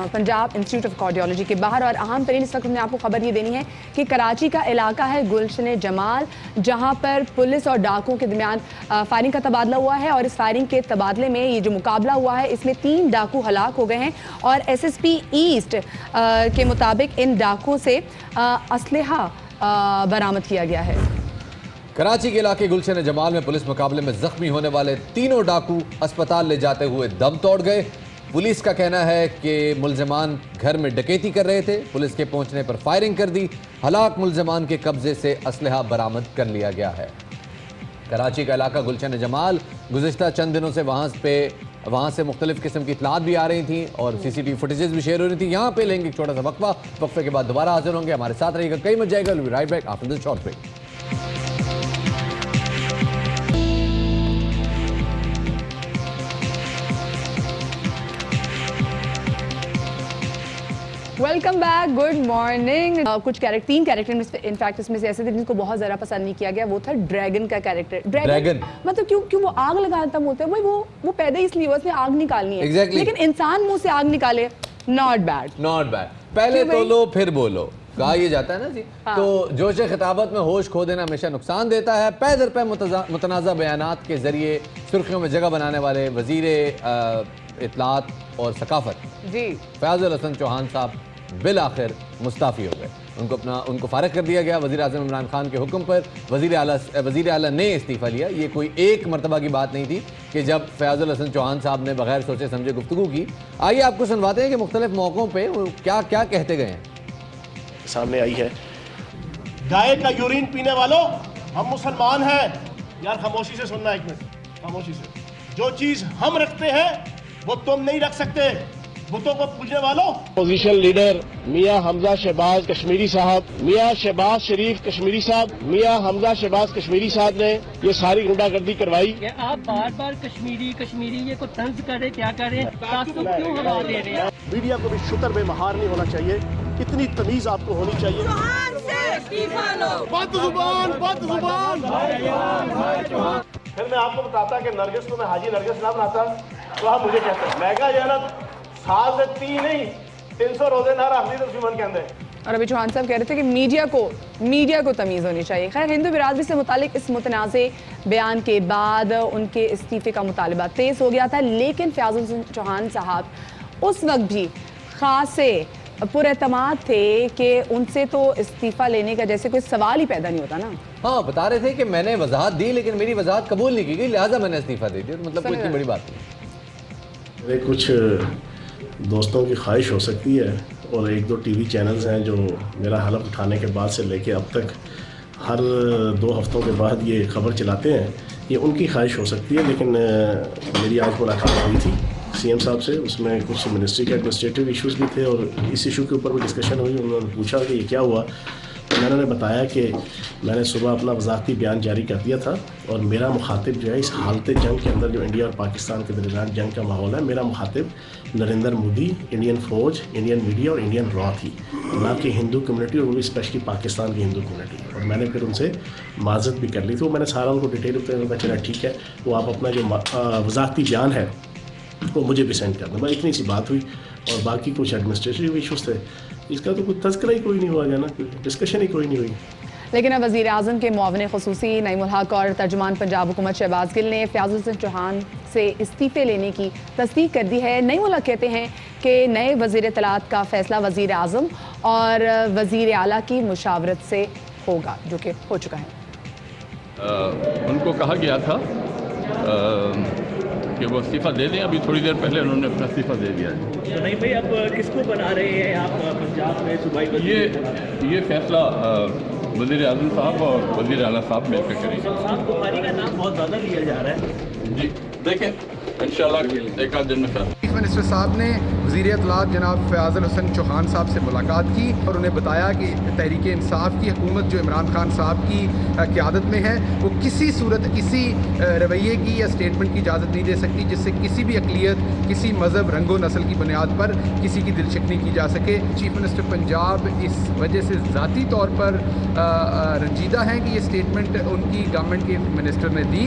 पंजाब इंस्टीट्यूट ऑफ कार्डियोलॉजी के बाहर। और अहम तरीन इस वक्त हमने आपको खबर ये देनी है कि कराची का इलाका है गुलशन जमाल, जहां पर पुलिस और डाकुओं के दरमियान फायरिंग का तबादला हुआ है। और इस फायरिंग के तबादले में ये जो मुकाबला हुआ है इसमें 3 डाकू हलाक हो गए हैं। और SSP ईस्ट के मुताबिक इन डाकुओं से असलहा बरामद किया गया है। कराची के इलाके गुलशन जमाल में पुलिस मुकाबले में जख्मी होने वाले 3 डाकू अस्पताल ले जाते हुए दम तोड़ गए। पुलिस का कहना है कि मुलजमान घर में डकैती कर रहे थे, पुलिस के पहुंचने पर फायरिंग कर दी। हलाक मुलजमान के कब्जे से असलहा बरामद कर लिया गया है। कराची का इलाका गुलशन जमाल, गुज़िश्ता चंद दिनों से वहाँ से मुख्तलिफ किस्म की इतलात भी आ रही थी और CCTV फुटेजेस भी शेयर हो रही थी। यहाँ पे लेंगे एक छोटा सा वक्फे के बाद दोबारा हाजिर होंगे। हमारे साथ रहिएगा, कई मच जाएगा। Right back after this short break. Welcome back, good morning. कुछ 3 कैरेक्टर इनफैक्ट इसमें से ऐसे थे जिनको बहुत ज़्यादा पसंद नहीं किया गया। वो था ड्रैगन का कैरेक्टर। ड्रैगन मतलब क्यों वो आग लगाता बोलते हैं, वो पैदा इसलिए उसमें आग निकालनी है। exactly. लेकिन इंसान मुंह से आग निकाले, नॉट बैड। पहले तोलो फिर बोलो, कहा ये जाता है ना जी। हाँ। तो जोश खिताबत में होश खो देना हमेशा नुकसान देता है। पै दर पै मुतनाज़ा बयानात के जरिए सुर्खियों में जगह बनाने वाले वज़ीर इत्तलात और सकाफत जी फयाजुल हसन चौहान साहब बिल आखिर मुस्ताफ़ी हो गए। उनको फारग कर दिया गया वज़ीर आज़म इमरान खान के हुक्म पर। वज़ीर आला ने इस्तीफ़ा लिया। ये कोई एक मरतबा की बात नहीं थी कि जब फयाजुल हसन चौहान साहब ने बगैर सोचे समझे गुफ्तगू की। आइए आपको सुनवाते हैं कि मुख्तलिफ मौक़ों पर क्या क्या कहते गए हैं। सामने आई है, गाय का यूरिन पीने वालों, हम मुसलमान हैं। यार खामोशी से सुनना, 1 मिनट खामोशी से। जो चीज़ हम रखते हैं वो तुम नहीं रख सकते। बुतों को पूजने वालों। पोजीशन लीडर मियां हमजा शहबाज कश्मीरी साहब, मियां शहबाज शरीफ कश्मीरी साहब, मियां हमजा शहबाज कश्मीरी साहब ने ये सारी गुंडागर्दी करवाई। आप बार बार कश्मीरी ये को तंज करें, क्या करें, क्यों हवा दे रहे हैं। मीडिया को भी शुतर बेमहार नहीं होना चाहिए, इतनी तमीज आपको होनी चाहिए। फिर मैं आपको बताता कि नरगिस को मैं हाजी नरगिस ना बनाता तो आप मुझे कहते महंगा जहनत साल से 3 नहीं 300 रोजे ना रखनी तो मन कहते हैं। और अभी चौहान साहब कह रहे थे कि मीडिया को तमीज़ होनी चाहिए। खैर, हिंदू बिरादरी से मुतालिक इस मुतनाज़े बयान के बाद उनके इस्तीफ़े का मुतालबा तेज़ हो गया था। लेकिन फयाजुल चौहान साहब उस वक्त भी खासे पुरएतमाद थे कि उनसे तो इस्तीफ़ा लेने का जैसे कोई सवाल ही पैदा नहीं होता ना। हाँ, बता रहे थे कि मैंने वजाहत दी लेकिन मेरी वजाहत कबूल नहीं की गई, लिहाजा मैंने इस्तीफ़ा दे दिया। मतलब कोई इतनी बड़ी बात नहीं। कुछ दोस्तों की ख्वाहिश हो सकती है और 1-2 TV चैनल्स हैं जो मेरा हलफ उठाने के बाद से लेके अब तक हर 2 हफ्तों के बाद ये खबर चलाते हैं। ये उनकी ख्वाहिश हो सकती है, लेकिन मेरी आज मुलाकात हुई थी CM साहब से। उसमें कुछ मिनिस्ट्री के एडमिनिस्ट्रेटिव इश्यूज़ भी थे और इस इशू के ऊपर भी डिस्कशन हुई। उन्होंने पूछा कि ये क्या हुआ, तो मैंने बताया कि मैंने सुबह अपना वज़ाहती बयान जारी कर दिया था और मेरा मुखातिब जो है इस हालत जंग के अंदर जो इंडिया और पाकिस्तान के दरमियान जंग का माहौल है, मेरा मुखातिब नरेंद्र मोदी, इंडियन फ़ौज, इंडियन मीडिया और इंडियन रॉ थी, ना कि हिंदू कम्युनिटी और वो भी स्पेशली पाकिस्तान की हिंदू कम्युनिटी। और मैंने फिर उनसे माजरत भी कर ली थी। वो मैंने सारा उनको डिटेल बताया, चला ठीक है, वो आप अपना जो वज़ाहती बयान है वो मुझे भी सेंड कर दें। बस इतनी सी बात हुई और बाकी कुछ एडमिनिस्ट्रेटिव इशूज़ थे, इसका तो कोई तज़किरा ही कोई नहीं हुआ, जाना डिस्कशन ही कोई नहीं हुई। लेकिन अब वज़ीर आज़म के मुआविन ख़ुसूसी नईमुल हक और तर्जुमान पंजाब हुकूमत शहबाज गिल ने फयाजुल हसन चौहान से इस्तीफ़े लेने की तस्दीक कर दी है। नईमुल हक कहते हैं कि नए वज़ीर इत्तलात का फ़ैसला वज़ीर आज़म और वज़ीर आला की मुशावरत से होगा, जो कि हो चुका है। उनको कहा गया था कि वो इस्तीफ़ा दे दें। अभी थोड़ी देर पहले उन्होंने अपना इस्तीफ़ा दे दिया है। तो नहीं भाई, अब किसको बना रहे हैं आप पंजाब में सूबाई? ये फैसला वज़ीर आज़म साहब और वज़ीर आला साहब मिलकर करेंगे। साहब बुखारी का नाम बहुत ज़्यादा लिया जा रहा है जी, देखें इंशाल्लाह एक आध दिन में फैसला। चीफ मिनिस्टर साहब ने वज़ीर इत्तलात जनाब फयाजुल हसन चौहान साहब से मुलाकात की और उन्हें बताया कि तहरीक इंसाफ की हुकूमत जो इमरान खान साहब की क़यादत में है वो किसी सूरत किसी रवैये की या स्टेटमेंट की इजाज़त नहीं दे सकती जिससे किसी भी अक़लियत, किसी मज़हब, रंगो नस्ल की बुनियाद पर किसी की दिलशिकनी की जा सके। चीफ मिनिस्टर पंजाब इस वजह से ज़ाती तौर पर रंजीदा हैं कि ये स्टेटमेंट उनकी गवर्नमेंट के मिनिस्टर ने दी।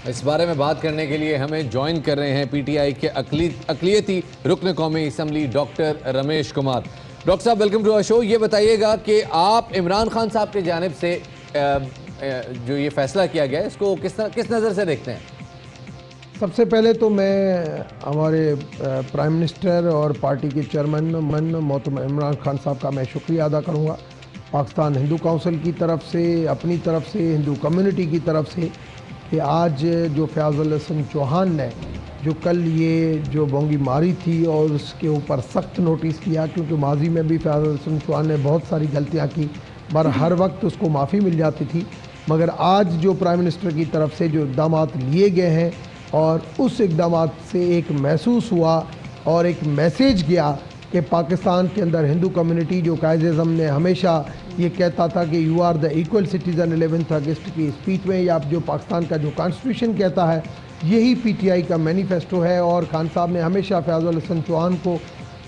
इस बारे में बात करने के लिए हमें ज्वाइन कर रहे हैं पीटीआई के अक़लियती रुकन कौमी assembly doctor Ramesh Kumar. Doctor साहब, वेलकम टू आवर शो। ये बताइएगा कि आप इमरान खान साहब की जानिब से जो ये फैसला किया गया है इसको किस नज़र से देखते हैं? सबसे पहले तो मैं हमारे प्राइम मिनिस्टर और पार्टी के चेयरमैन मोहतरम इमरान खान साहब का मैं शुक्रिया अदा करूँगा, पाकिस्तान हिंदू काउंसिल की तरफ से, अपनी तरफ से, हिंदू कम्युनिटी की तरफ से, कि आज जो फयाज़ुल हसन चौहान ने जो कल ये जो बोंगी मारी थी और उसके ऊपर सख्त नोटिस किया, क्योंकि माजी में भी फयाज़ुल हसन चौहान ने बहुत सारी गलतियाँ की पर हर वक्त उसको माफ़ी मिल जाती थी, मगर आज जो प्राइम मिनिस्टर की तरफ से जो इक़दाम लिए गए हैं और उस इक़दाम से एक महसूस हुआ और एक मैसेज गया कि पाकिस्तान के अंदर हिंदू कम्युनिटी जो कायद-ए-आज़म ने हमेशा ये कहता था कि you are the equal citizen 11 अगस्त की स्पीच में, या जो पाकिस्तान का जो कॉन्स्टिट्यूशन कहता है, यही पीटीआई का मैनिफेस्टो है। और खान साहब ने हमेशा फयाज़ुल हसन चौहान को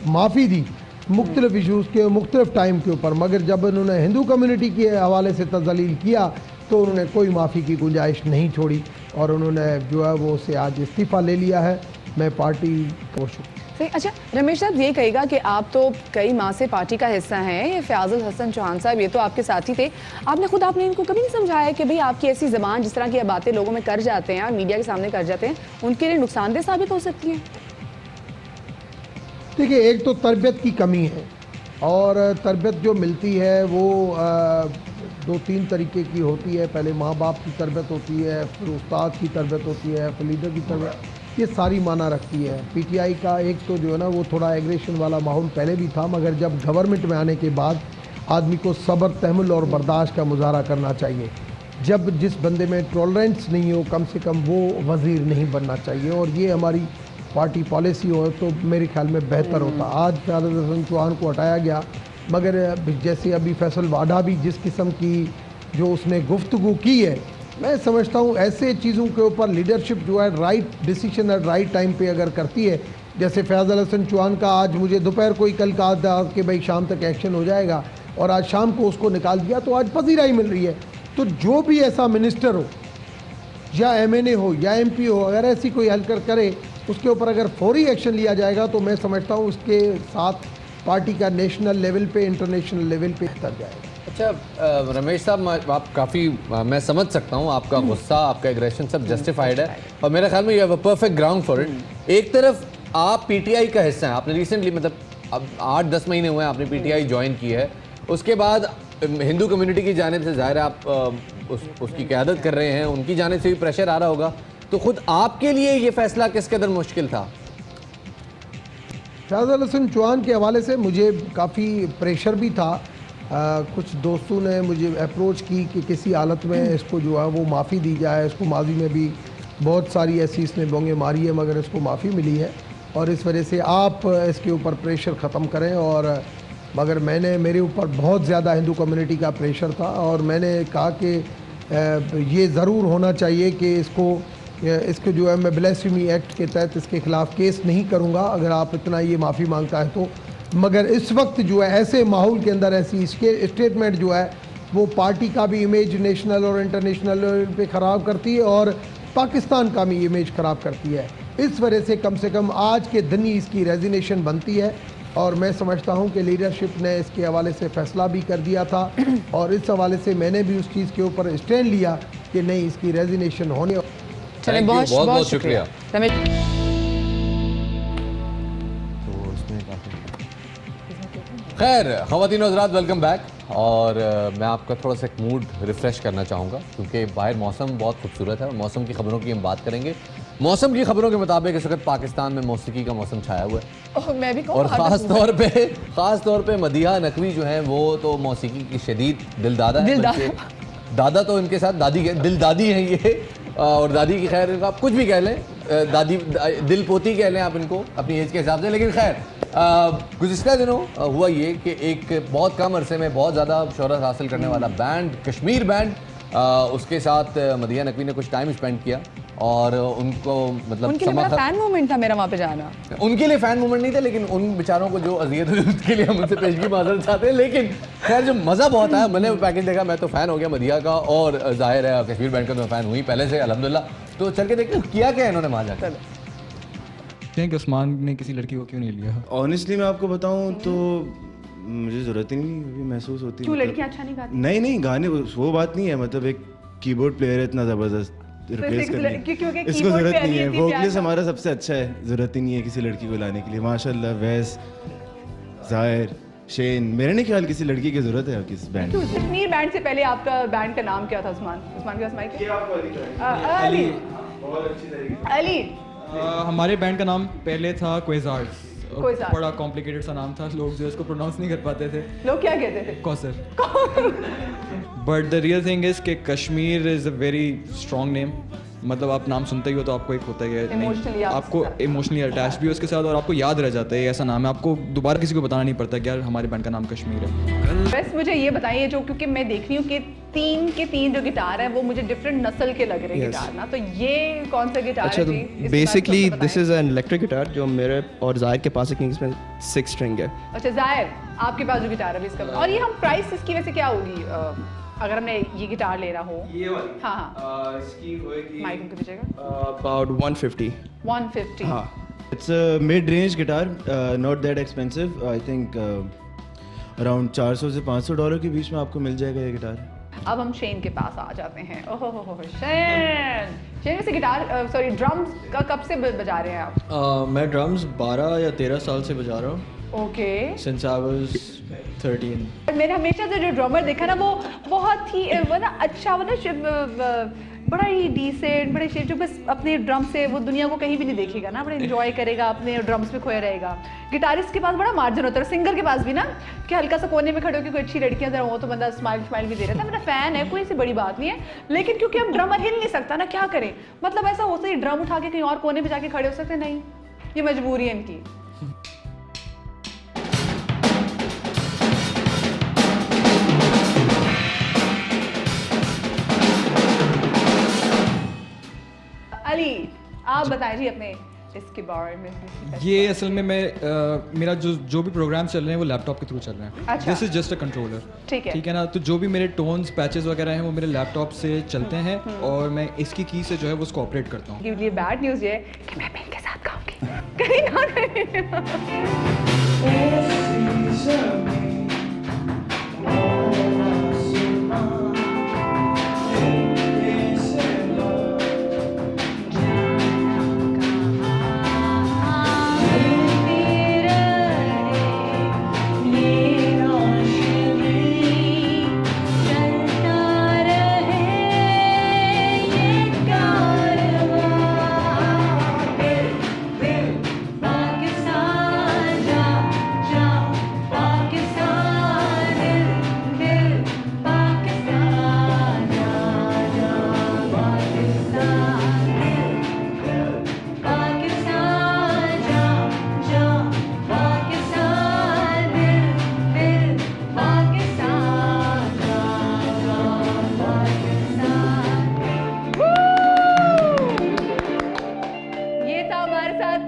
माफ़ी दी मुख्तलिफ इशूज़ के मुख्तलिफ टाइम के ऊपर, मगर जब उन्होंने हिंदू कम्युनिटी के हवाले से तज़लील किया तो उन्होंने कोई माफ़ी की गुंजाइश नहीं छोड़ी और उन्होंने जो है वो से आज इस्तीफ़ा ले लिया है। मैं पार्टी को सही। अच्छा रमेश साहब, ये कहेगा कि आप तो कई माह से पार्टी का हिस्सा हैं, ये फयाज़ुल हसन चौहान साहब ये तो आपके साथी थे, आपने इनको कभी नहीं समझाया कि भाई आपकी ऐसी ज़बान, जिस तरह की बातें लोगों में कर जाते हैं और मीडिया के सामने कर जाते हैं, उनके लिए नुकसानदेह साबित हो सकती हैं? देखिए, एक तो तरबियत की कमी है और तरबियत जो मिलती है वो 2-3 तरीके की होती है। पहले माँ बाप की तरबियत होती है, फिर उस्ताद की तरबियत होती है, फिर लीडर की तरबियत, ये सारी माना रखती है। पीटीआई का एक तो जो है ना वो थोड़ा एग्रेशन वाला माहौल पहले भी था, मगर जब गवर्नमेंट में आने के बाद आदमी को सब्र, तहम्मुल और बर्दाश्त का मुजाहरा करना चाहिए। जब जिस बंदे में टॉलरेंस नहीं हो, कम से कम वो वज़ीर नहीं बनना चाहिए, और ये हमारी पार्टी पॉलिसी हो तो मेरे ख्याल में बेहतर होता। आज फयाज़ुल हसन चौहान को हटाया गया, मगर जैसे अभी फैसल वाडा भी जिस किस्म की जो उसने गुफ्तगू की है, मैं समझता हूँ ऐसे चीज़ों के ऊपर लीडरशिप जो है right decision at right time पे अगर करती है, जैसे फयाज़ुल हसन चौहान का आज मुझे दोपहर को ही कल कहा था कि भाई शाम तक एक्शन हो जाएगा और आज शाम को उसको निकाल दिया, तो आज पजीराई मिल रही है। तो जो भी ऐसा मिनिस्टर हो या MNA हो या MP हो, अगर ऐसी कोई हरकत करे उसके ऊपर अगर फौरी एक्शन लिया जाएगा तो मैं समझता हूँ उसके साथ पार्टी का नेशनल लेवल पे, इंटरनेशनल लेवल पे उतर जाएगा। अच्छा रमेश साहब, आप काफ़ी मैं समझ सकता हूँ आपका गुस्सा, आपका एग्रेशन सब जस्टिफाइड है और मेरे ख्याल में you have a perfect ground for it. एक तरफ आप पीटीआई का हिस्सा हैं, आपने रिसेंटली मतलब अब 8-10 महीने हुए हैं आपने पीटीआई ज्वाइन की है, उसके बाद हिंदू कम्युनिटी की जानिब से ज़ाहिर है आप उसकी क़यादत कर रहे हैं, उनकी जानिब से भी प्रेशर आ रहा होगा, तो ख़ुद आपके लिए ये फ़ैसला किस कदर मुश्किल था? फयाज़ुल हसन चौहान के हवाले से मुझे काफ़ी प्रेशर भी था। कुछ दोस्तों ने मुझे अप्रोच की कि किसी हालत में इसको जो है वो माफ़ी दी जाए। इसको माजी में भी बहुत सारी ऐसी इसने बोंगे मारी है, मगर इसको माफ़ी मिली है और इस वजह से आप इसके ऊपर प्रेशर ख़त्म करें। और मगर मेरे ऊपर बहुत ज़्यादा हिंदू कम्युनिटी का प्रेशर था और मैंने कहा कि ये ज़रूर होना चाहिए कि इसको जो है मैं ब्लेस्फेमी एक्ट के तहत इसके ख़िलाफ़ केस नहीं करूँगा अगर आप इतना ये माफ़ी मांगता है तो। मगर इस वक्त जो है ऐसे माहौल के अंदर ऐसी स्टेटमेंट जो है वो पार्टी का भी इमेज नेशनल और इंटरनेशनल लेवल पे ख़राब करती है और पाकिस्तान का भी इमेज ख़राब करती है। इस वजह से कम आज के दिन ही इसकी रेजिग्नेशन बनती है और मैं समझता हूं कि लीडरशिप ने इसके हवाले से फ़ैसला भी कर दिया था और इस हवाले से मैंने भी उस चीज़ के ऊपर स्टैंड लिया कि नहीं, इसकी रेजिग्नेशन होनी। बहुत शुक्रिया। खैर ख़वातीन और हज़रात, वेलकम बैक। और मैं आपका थोड़ा सा एक मूड रिफ़्रेश करना चाहूँगा क्योंकि बाहर मौसम बहुत खूबसूरत है और मौसम की खबरों की हम बात करेंगे। मौसम की खबरों के मुताबिक इस वक्त पाकिस्तान में मौसीकी का मौसम छाया हुआ है मैं भी और ख़ास तौर पे मदीहा नकवी जो हैं वो तो मौसीकी की शदीद दिलदादा है। दादा तो इनके साथ दादी दिल दादी हैं ये, और दादी की खैर आप कुछ भी कह लें, दादी दिल पोती कह लें आप इनको अपनी एज के हिसाब से। लेकिन खैर गुज़िश्ता दिनों हुआ ये कि एक बहुत कम अरसे में बहुत ज़्यादा शोहरत हासिल करने वाला बैंड कश्मीर बैंड, उसके साथ मदीहा नकवी ने कुछ टाइम स्पेंड किया और उनको मतलब उनके लिए फैन मोमेंट था मेरा वहाँ पे जाना। उनके लिए फैन मोमेंट नहीं था, लेकिन उन बेचारों को जो अजियत हुई उसके लिए हम उनसे पेशगी माजरत चाहते हैं। लेकिन खैर जो मज़ा बहुत आया, मैंने वो पैकेज देखा, मैं तो फ़ैन हो गया मदीहा का और जाहिर है कश्मीर बैंड का तो मैं फ़ैन हुई पहले से अल्हम्दुलिल्लाह। तो चल के देखते किया क्या इन्होंने वहाँ जाकर। कि उस्मान ने किसी लड़की को क्यों नहीं लिया? ऑनेस्टली मैं आपको बताऊं तो मुझे ज़रूरत ही नहीं अभी महसूस होती। क्यों लड़कियां अच्छा नहीं गाती? नहीं गाने वो बात नहीं है, मतलब एक कीबोर्ड प्लेयर है इतना ज़बरदस्त रिप्लेस करने इसको ज़रूरत नहीं है। वोकलिस्ट हमारा सबसे अच्छा है, ज़रूरत ही नहीं है किसी लड़की को लाने के लिए। माशाल्लाह वैस, जाहिर, शेन, मेरे नहीं ख्याल किसी लड़की की ज़रूरत है किस बैंड। कश्मीर बैंड से पहले आपका बैंड का नाम क्या था उस्मान? उस्मान के पास माइक है? अली। हमारे बैंड का नाम पहले था क्वेज़ार्स। बड़ा कॉम्प्लिकेटेड सा नाम था, लोग जो इसको प्रोनाउंस नहीं कर पाते थे। लोग क्या कहते थे? Kausar. But the real thing is कि Kashmir is a very strong name. मतलब आप नाम सुनते ही हो तो आपको एक होता है आपको इमोशनली अटैच भी हो उसके साथ, और आपको याद रह जाता है ऐसा नाम है। आपको दोबारा किसी को बताना नहीं पड़ता कि यार हमारे बैंड का नाम कश्मीर है। बस मुझे ये बताइए, जो क्योंकि मैं देख रही हूँ कि तीन जो गिटार है वो मुझे डिफरेंट नस्ल के लग रहे हैं गिटार ना, तो ये कौन सा गिटार है जी? तो basically this is an electric guitar जो मेरे और जाहिर के पास है, क्योंकि इसमें 6 स्ट्रिंग है। अच्छा जाहिर, आपके पास जो गिटार है इसका, और ये हम प्राइस इसकी वैसे क्या होगी अगर हमने ये गिटार ले रहा हो? ये वाली? हाँ इसकी होएगी माइक को दीजिएगा। अबाउट 150। हाँ, it's a mid range guitar, not that expensive. I think around $400 से $500 के बीच में आपको मिल जाएगा ये गिटार। अब हम शेन के पास आ जाते हैं। ओहो शेन वैसे गिटार सॉरी ड्रम्स का कब से बजा रहे हैं आप? मैं ड्रम्स 12 या 13 साल से बजा रहा हूँ। ओके। Since I was 13। मैंने हमेशा से जो ड्रमर देखा ना वो बहुत ही वो ना अच्छा, वो ना बड़ा ही डिसेंट, बड़े शेप, जो बस अपने ड्रम से वो दुनिया को कहीं भी नहीं देखेगा ना, बड़ा एंजॉय करेगा, अपने ड्रम्स में खोया रहेगा। गिटारिस्ट के पास बड़ा मार्जिन होता है, सिंगर के पास भी ना, कि हल्का सा कोने में खड़े होकर कोई अच्छी लड़कियां जरा हो तो बंदा स्माइल भी दे रहा था। मेरा फैन है, कोई ऐसी बड़ी बात नहीं है, लेकिन क्योंकि अब ड्रमर हिल नहीं सकता ना, क्या करें? मतलब ऐसा हो सकता है ड्रम उठा के कहीं और कोने में जाके खड़े हो सकते, नहीं, ये मजबूरी है इनकी। अली आप बताएं जी अपने इसके बारे में। ये असल में मैं मेरा जो भी प्रोग्राम चल रहे हैं वो लैपटॉप के थ्रू चल रहे हैं। अच्छा। This is just a controller. ठीक है ना, तो जो भी मेरे टोन्स पैचेस वगैरह हैं वो मेरे लैपटॉप से चलते हैं और मैं इसकी की से जो है वो उसको ऑपरेट करता हूँ। ये बैड न्यूज़ ये है कि मैं पेन के साथ गाऊंगी कहीं ना कहीं।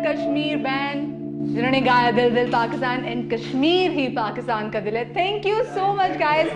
कश्मीर बैंड जिन्होंने गाया दिल दिल पाकिस्तान, एंड कश्मीर ही पाकिस्तान का दिल है। Thank you so much guys.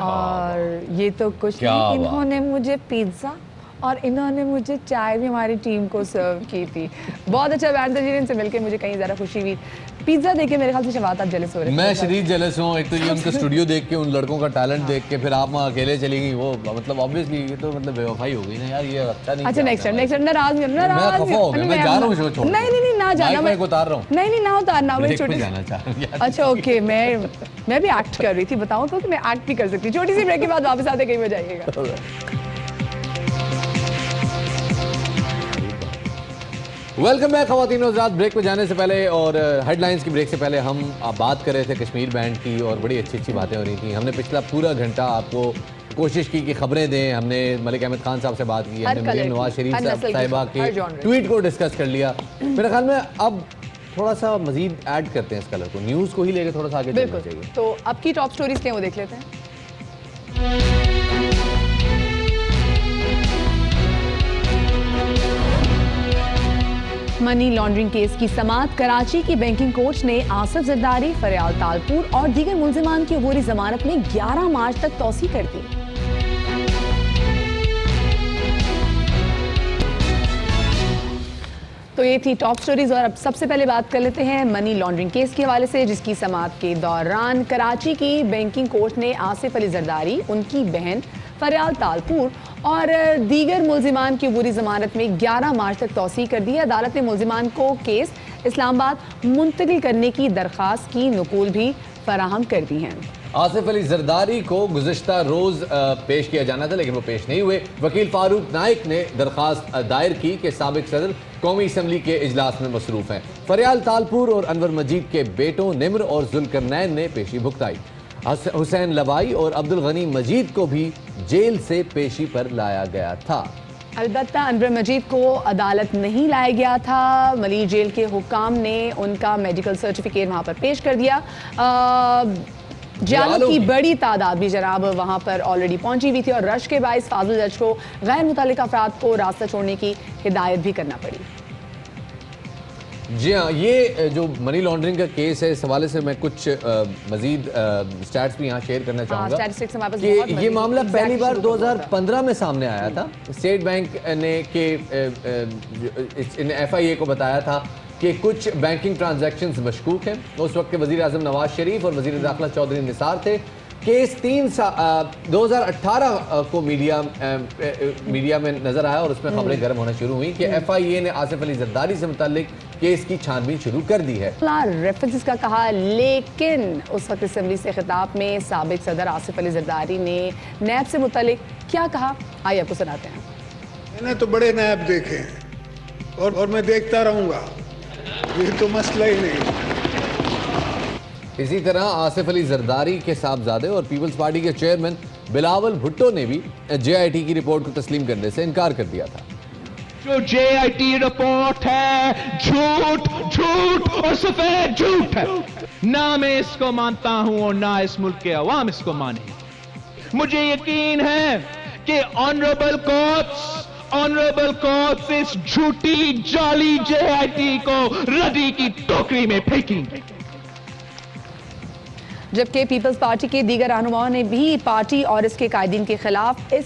और ये तो कुछ नहीं, इन्होंने मुझे पिज्ज़ा और इन्होंने मुझे चाय भी हमारी टीम को सर्व की थी। बहुत अच्छा बैंड था जी, इनसे मिलकर मुझे कहीं ज़्यादा खुशी हुई। पिज्ज़ा देख के मेरे ख्याल से शवात आप जेलस हो रहे हैं। मैं शरीर जेलस हूँ। एक तो ये उनका स्टूडियो देख के, उन लड़कों का टैलेंट देख के, फिर आप वहाँ अकेले चली गई, वो मतलब ऑब्वियसली ये तो मतलब बेवफाई हो गई ना यार, ये अच्छा नहीं। अच्छा नेक्स्ट टाइम नाराज नहीं होना, नाराज मैं जा रहा हूँ शो छोड़। नहीं ना जाना, मैं उतार रहा हूँ। नहीं ना उतारना, मैं छोटी जाना चाह रहा हूँ। अच्छा ओके, मैं भी एक्ट कर रही थी, बताऊँ तो मैं एक्ट भी कर सकती। छोटी सी ब्रेक के बाद वापस आते कहीं में जाइएगा। वेलकम बैक ख़वातीन और हज़रात। ब्रेक पे जाने से पहले और हेडलाइंस की ब्रेक से पहले हम बात कर रहे थे कश्मीर बैंड की और बड़ी अच्छी अच्छी बातें हो रही थी। हमने पिछला पूरा घंटा आपको कोशिश की कि खबरें दें। हमने मलिक अहमद खान साहब से बात की, हमने मरीम नवाज शरीफ साहिबा के ट्वीट को डिस्कस कर लिया। मेरे ख्याल में अब थोड़ा सा मजीद ऐड करते हैं इस कलर को, न्यूज़ को ही लेकर थोड़ा सा आगे चलना चाहिए। तो अब की टॉप स्टोरीज क्या वो देख लेते हैं। मनी लॉन्ड्रिंग केस की समाअत। कराची की बैंकिंग कोर्ट ने आसिफ जरदारी, फरियाल तालपुर और दीगर मुल्जिमान की अबूरी जमानत में 11 मार्च तक तौसी कर दी। तो ये थी टॉप स्टोरीज और अब सबसे पहले बात कर लेते हैं मनी लॉन्ड्रिंग केस के हवाले से, जिसकी समाअत के दौरान कराची की बैंकिंग कोर्ट ने आसिफ अली जरदारी, उनकी बहन फरियाल तालपुर और दीगर मुल्जिमान की अबूरी जमानत में 11 मार्च तक तौसीह कर दी है। अदालत ने मुल्जिमान को केस इस्लामाबाद मुंतकिल करने की दरख्वास्त की नकूल भी फराहम कर दी हैं। आसिफ अली जरदारी को गुज़िश्ता रोज़ पेश किया जाना था, लेकिन वो पेश नहीं हुए। वकील फारूक नाइक ने दरख्वास्त दायर की कि साबिक सदर कौमी असम्बली के इजलास में मसरूफ़ हैं। फरियाल तालपुर और अनवर मजीद के बेटों निम्र और जुल्करनैन ने पेशी भुगताई। हुसैन लवाई और अब्दुल गनी मजीद को भी जेल से पेशी पर लाया गया था। अलबत्ता अनवर मजीद को अदालत नहीं लाया गया था। मली जेल के हुक्काम ने उनका मेडिकल सर्टिफिकेट वहाँ पर पेश कर दिया। जालों की बड़ी तादाद भी जनाब वहाँ पर ऑलरेडी पहुँची हुई थी और रश के बाइस फाजुल जज को गैर मुतल्लिक़ अफराद को रास्ता छोड़ने की हिदायत भी करना पड़ी। जी हाँ, ये जो मनी लॉन्ड्रिंग का केस है, इस हवाले से मैं कुछ मजीद स्टैट्स भी यहाँ शेयर करना चाहूँगा कि ये मामला पहली बार 2015 में सामने आया था। स्टेट बैंक ने FIA को बताया था कि कुछ बैंकिंग ट्रांजैक्शन्स मशकूक हैं। उस वक्त के वज़ीर आज़म नवाज शरीफ और वज़ीर दाखिला चौधरी निसार थे। केस 2018 को मीडिया में नजर आया और उसमें खबरें गर्म होना शुरू हुई कि FIA ने आसिफ अली जरदारी से मुताल्लिक केस की छानबीन शुरू कर दी है। रेफरेंसेस का कहा, लेकिन उस वक्त असेंबली से खिताब में साबिक सदर आसिफ अली जरदारी ने नैब से मुताल्लिक क्या कहा, आइए आपको सुनाते हैं। मैंने तो बड़े नैब देखे हैं और मैं देखता रहूंगा, ये तो मसला ही नहीं। इसी तरह आसिफ अली जरदारी के साहबजादे और पीपल्स पार्टी के चेयरमैन बिलावल भुट्टो ने भी JIT की रिपोर्ट को तस्लीम करने से इनकार कर दिया था। जो JIT रिपोर्ट है झूठ झूठ और सफेद झूठ है। ना मैं इसको मानता हूं और ना इस मुल्क के अवाम इसको माने। मुझे यकीन है कि ऑनरेबल कोर्ट्स इस झूठी जाली JIT को रद्दी की टोकरी में फेंकेंगे। जबकि पीपल्स पार्टी के दीगर रहनुमाओं ने भी पार्टी और इसके कायदीन के खिलाफ इस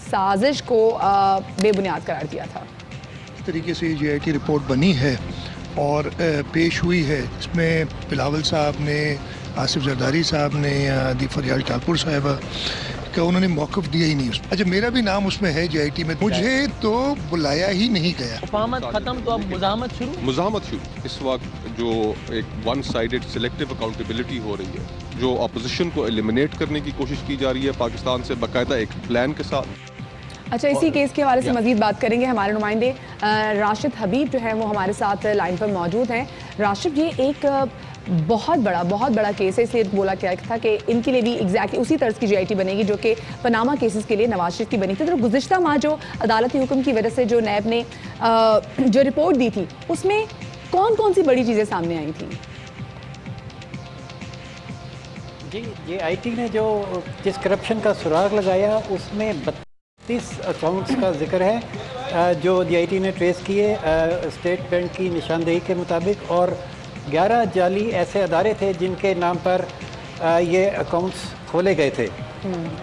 साजिश को बेबुनियाद करार दिया था। इस तरीके से JIT रिपोर्ट बनी है और पेश हुई है, इसमें बिलावल साहब ने, आसिफ जरदारी साहब ने, दी फरियाल तालपुर साहब का उन्होंने मौक़िफ़ दिया ही नहीं। अच्छा, मेरा भी नाम उसमें है JIT में, मुझे तो बुलाया ही नहीं गया। मुफाहमत खत्म तो अब मुज़ाहमत शुरू। इस वक्त जो एक वन साइडेड सिलेक्टिव अकाउंटेबिलिटी हो रही है, जो अपोजिशन को एलिमिनेट करने की कोशिश की जा रही है पाकिस्तान से बाकायदा एक प्लान के साथ। अच्छा, इसी केस के हवाले से मजीद बात करेंगे। हमारे नुमाइंदे राशिद हबीब जो है वो हमारे साथ लाइन पर मौजूद हैं। राशिद, ये एक बहुत बड़ा केस है, इसलिए बोला क्या था कि इनके लिए भी एग्जैक्टली उसी तर्ज की JIT बनेगी जो कि पनामा केसेस के लिए नवाज शरीफ की बनी थी। तो गुज़िश्ता माह जो अदालती हुक्म की वजह से जो नैब ने जो रिपोर्ट दी थी, उसमें कौन कौन सी बड़ी चीज़ें सामने आई थी? जी, JIT ने जो जिस करप्शन का सुराग लगाया उसमें 32 अकाउंट्स का जिक्र है जो JIT ने ट्रेस किए स्टेट बैंक की निशानदेही के मुताबिक, और 11 जाली ऐसे अदारे थे जिनके नाम पर ये अकाउंट्स खोले गए थे,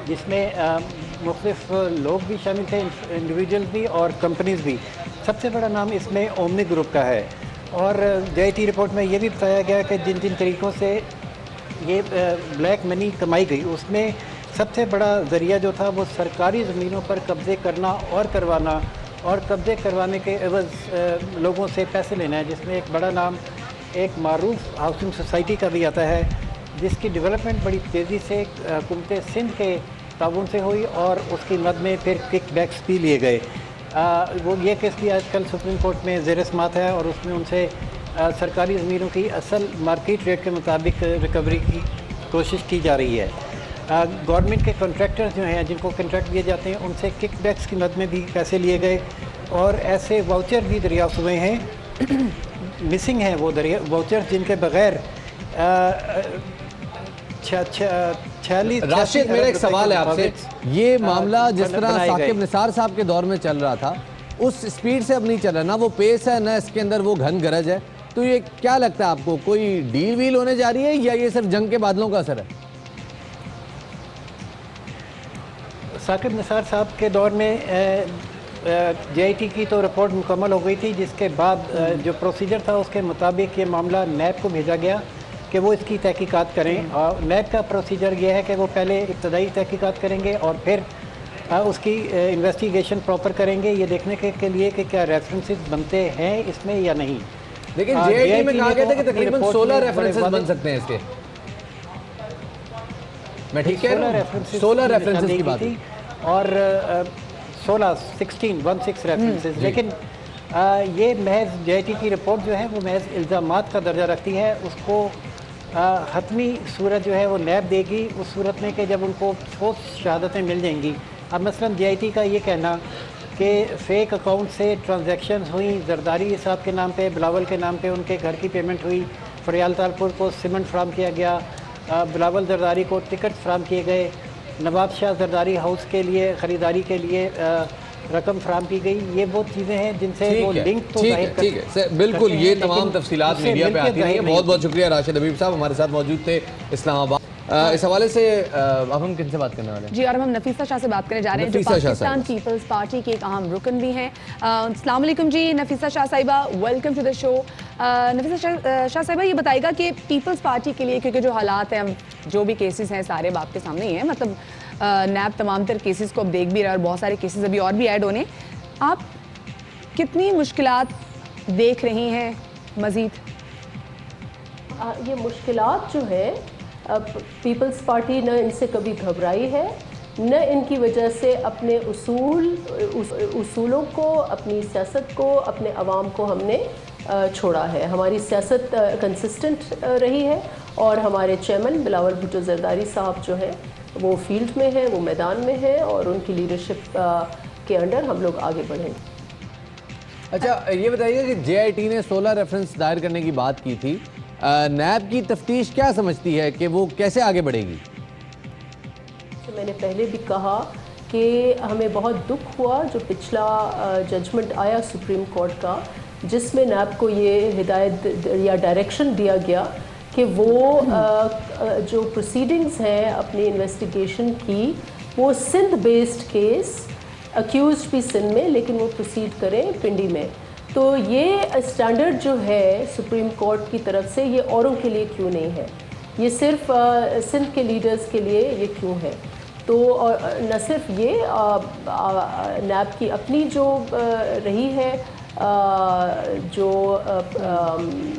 जिसमें मुख्तलिफ लोग भी शामिल थे, इंडिविजुअल भी और कंपनीज भी। सबसे बड़ा नाम इसमें ओमनी ग्रुप का है। और JIT रिपोर्ट में ये भी बताया गया कि जिन जिन तरीक़ों से ये ब्लैक मनी कमाई गई, उसमें सबसे बड़ा ज़रिया जो था वो सरकारी ज़मीनों पर कब्ज़े करना और करवाना, और कब्ज़े करवाने के एवज़ लोगों से पैसे लेना है, जिसमें एक बड़ा नाम एक मारूफ हाउसिंग सोसाइटी का भी आता है, जिसकी डेवलपमेंट बड़ी तेज़ी से हुकूमत सिंध के ताउन से हुई और उसकी मद में फिर किक बैक्स भी लिए गए। वो ये केस भी आजकल सुप्रीम कोर्ट में ज़ेर समाअत है और उसमें उनसे सरकारी ज़मीनों की असल मार्केट रेट के मुताबिक रिकवरी की कोशिश की जा रही है। गवर्नमेंट के कॉन्ट्रैक्टर्स जो हैं, जिनको कॉन्ट्रैक्ट दिए जाते हैं, उनसे किक बैक्स की मद में भी पैसे लिए गए और ऐसे वाउचर भी दरियाफ्त हुए हैं। मिसिंग हैं वो वाउचर जिनके बगैर 46। राशिद, मेरा एक सवाल है आपसे, ये मामला जिस तरह साकिब निसार साहब के दौर में चल रहा था उस स्पीड से अब नहीं चल रहा, ना वो पेस है ना इसके अंदर वो घन गरज है, तो ये क्या लगता है आपको, कोई डील वील होने जा रही है या ये सिर्फ जंग के बादलों का असर है? साकिब निसार साहब के दौर में JIT की तो रिपोर्ट मुकम्मल हो गई थी, जिसके बाद जो प्रोसीजर था उसके मुताबिक ये मामला नैब को भेजा गया कि वो इसकी तहकीकात करें। और नैब का प्रोसीजर ये है कि वो पहले इब्तदाई तहकीकात करेंगे और फिर उसकी इन्वेस्टिगेशन प्रॉपर करेंगे, ये देखने के लिए कि क्या रेफरेंसेस बनते हैं इसमें या नहीं। लेकिन JIT में कहा गया था कि तकरीबन 16 रेफरेंसेस बन सकते हैं इसके। मैं ठीक कह रहा हूं? 16 रेफरेंसेस की बात और 16 रेफरेंसेस। लेकिन ये महज JIT की रिपोर्ट जो है वो महज इल्ज़ामात का दर्जा रखती है। उसको हतमी सूरत जो है वो नैब देगी उस सूरत में कि जब उनको ठोस शहादतें मिल जाएंगी। अब मसलन JIT का ये कहना कि फ़ेक अकाउंट से ट्रांजैक्शन हुई, जरदारी साहब के नाम पे, बिलावल के नाम पे उनके घर की पेमेंट हुई, फरियाल तालपुर को सीमेंट फ्राहम किया गया, बिलावल जरदारी को टिकट फ्राहम किए गए, नवाब शाह जरदारी हाउस के लिए ख़रीदारी के लिए रकम फ्राहम की गई, ये वो चीज़ें हैं जिनसे वो लिंक तो ठीक है बिल्कुल। ये तमाम तफसीलात मीडिया पे आती रही है। बहुत बहुत शुक्रिया राशिद हबीब साहब हमारे साथ मौजूद थे इस्लामाबाद। इस हवाले से अब हम किनसे बात करने वाले हैं? जी, और हम नफीसा शाह से बात करने जा रहे हैं, जो पाकिस्तान पीपल्स पार्टी के एक अहम रुकन भी हैं। अस्सलाम वालेकुम जी नफीसा शाह साहिबा, welcome to the show. Nafisa Shah साहिबा, ये बताएगा कि पीपल्स पार्टी के लिए, क्योंकि जो हालात हैं, जो भी केसेस हैं सारे बाप के सामने ही हैं, मतलब नैब तमाम तर केसेस को अब देख भी रहा है और बहुत सारे केसेस अभी और भी ऐड होने, आप कितनी मुश्किलात देख रही हैं मज़ीद? ये मुश्किलात जो है पीपल्स पार्टी न इनसे कभी घबराई है, न इनकी वजह से अपने उसूलों को, अपनी सियासत को, अपने अवाम को हमने छोड़ा है। हमारी सियासत कंसिस्टेंट रही है और हमारे चेयरमैन बिलावल भुट्टो जरदारी साहब जो हैं वो फील्ड में हैं, वो मैदान में हैं और उनकी लीडरशिप के अंडर हम लोग आगे बढ़ेंगे। अच्छा, ये बताइए कि JIT ने 16 रेफरेंस दायर करने की बात की थी, नैब की तफ्तीश क्या समझती है कि वो कैसे आगे बढ़ेगी? तो मैंने पहले भी कहा कि हमें बहुत दुख हुआ जो पिछला जजमेंट आया सुप्रीम कोर्ट का, जिसमें नैब को ये हिदायत या डायरेक्शन दिया गया कि वो जो प्रोसीडिंग्स हैं अपनी इन्वेस्टिगेशन की, वो सिंध बेस्ड केस, अक्यूज्ड भी सिंध में, लेकिन वो प्रोसीड करें पिंडी में। तो ये स्टैंडर्ड जो है सुप्रीम कोर्ट की तरफ से, ये औरों के लिए क्यों नहीं है? ये सिर्फ सिंध के लीडर्स के लिए ये क्यों है? तो न सिर्फ ये नैब की अपनी जो रही है जो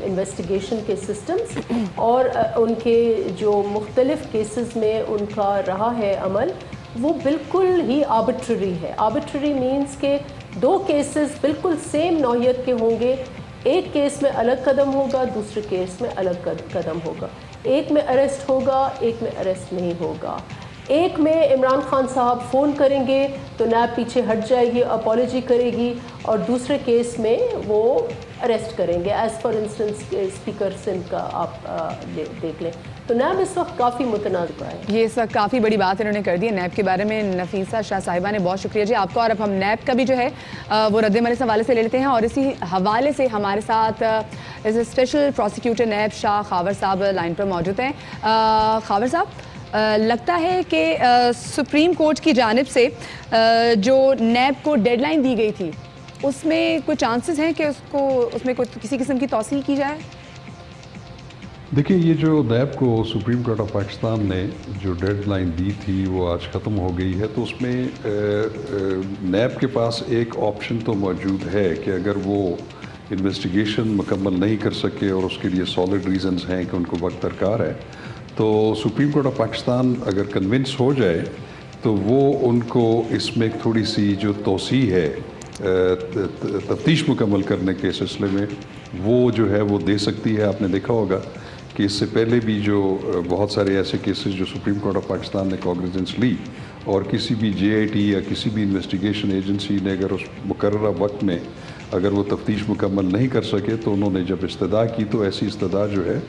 इन्वेस्टिगेशन के सिस्टम्स और उनके जो मुख्तलिफ केसेस में उनका रहा है अमल, वो बिल्कुल ही आर्बिट्ररी है। आर्बिट्ररी मीन्स के 2 केसेस बिल्कुल सेम नौइयत के होंगे, एक केस में अलग कदम होगा, दूसरे केस में अलग कदम होगा, एक में अरेस्ट होगा, एक में अरेस्ट नहीं होगा, एक में इमरान खान साहब फ़ोन करेंगे तो नैब पीछे हट जाएगी, अपॉलॉजी करेगी, और दूसरे केस में वो अरेस्ट करेंगे। As for instance speaker Sindh का आप देख लें, तो नैब इस वक्त काफ़ी मुतनाज़ है। ये सब काफ़ी बड़ी बात इन्होंने कर दी है नैब के बारे में। नफीसा शाह साहिबा ने बहुत शुक्रिया जी आपका। और अब हम नैब का भी जो है वो रद्द-ए-अमल इस हवाले से ले लेते हैं, और इसी हवाले से हमारे साथ एज ए स्पेशल प्रोसिक्यूटर नैब शाह खावर साहब लाइन पर मौजूद हैं। खावर साहब, लगता है कि सुप्रीम कोर्ट की जानिब से जो नैब को डेडलाइन दी गई थी, उसमें कोई चांसेस हैं कि उसमें कोई किसी किस्म की तौसील की जाए? देखिए, ये जो नैब को सुप्रीम कोर्ट ऑफ पाकिस्तान ने जो डेडलाइन दी थी वो आज ख़त्म हो गई है, तो उसमें नैब के पास एक ऑप्शन तो मौजूद है कि अगर वो इन्वेस्टिगेशन मुकम्मल नहीं कर सके और उसके लिए सॉलिड रीजंस हैं कि उनको वक्त दरकार है, तो सुप्रीम कोर्ट ऑफ पाकिस्तान अगर कन्विंस हो जाए तो वो उनको इसमें थोड़ी सी जो तोसी है तफ्तीश मुकम्मल करने के सिलसिले में, वो जो है वो दे सकती है। आपने देखा होगा कि इससे पहले भी जो बहुत सारे ऐसे केसेस जो सुप्रीम कोर्ट ऑफ पाकिस्तान ने कॉग्निजेंस ली, और किसी भी JIT या किसी भी इन्वेस्टिगेशन एजेंसी ने अगर उस मुकर्ररा वक्त में अगर वो तफ्तीश मुकम्मल नहीं कर सके, तो उन्होंने जब इस्तदा की तो ऐसी इस्तदा जो है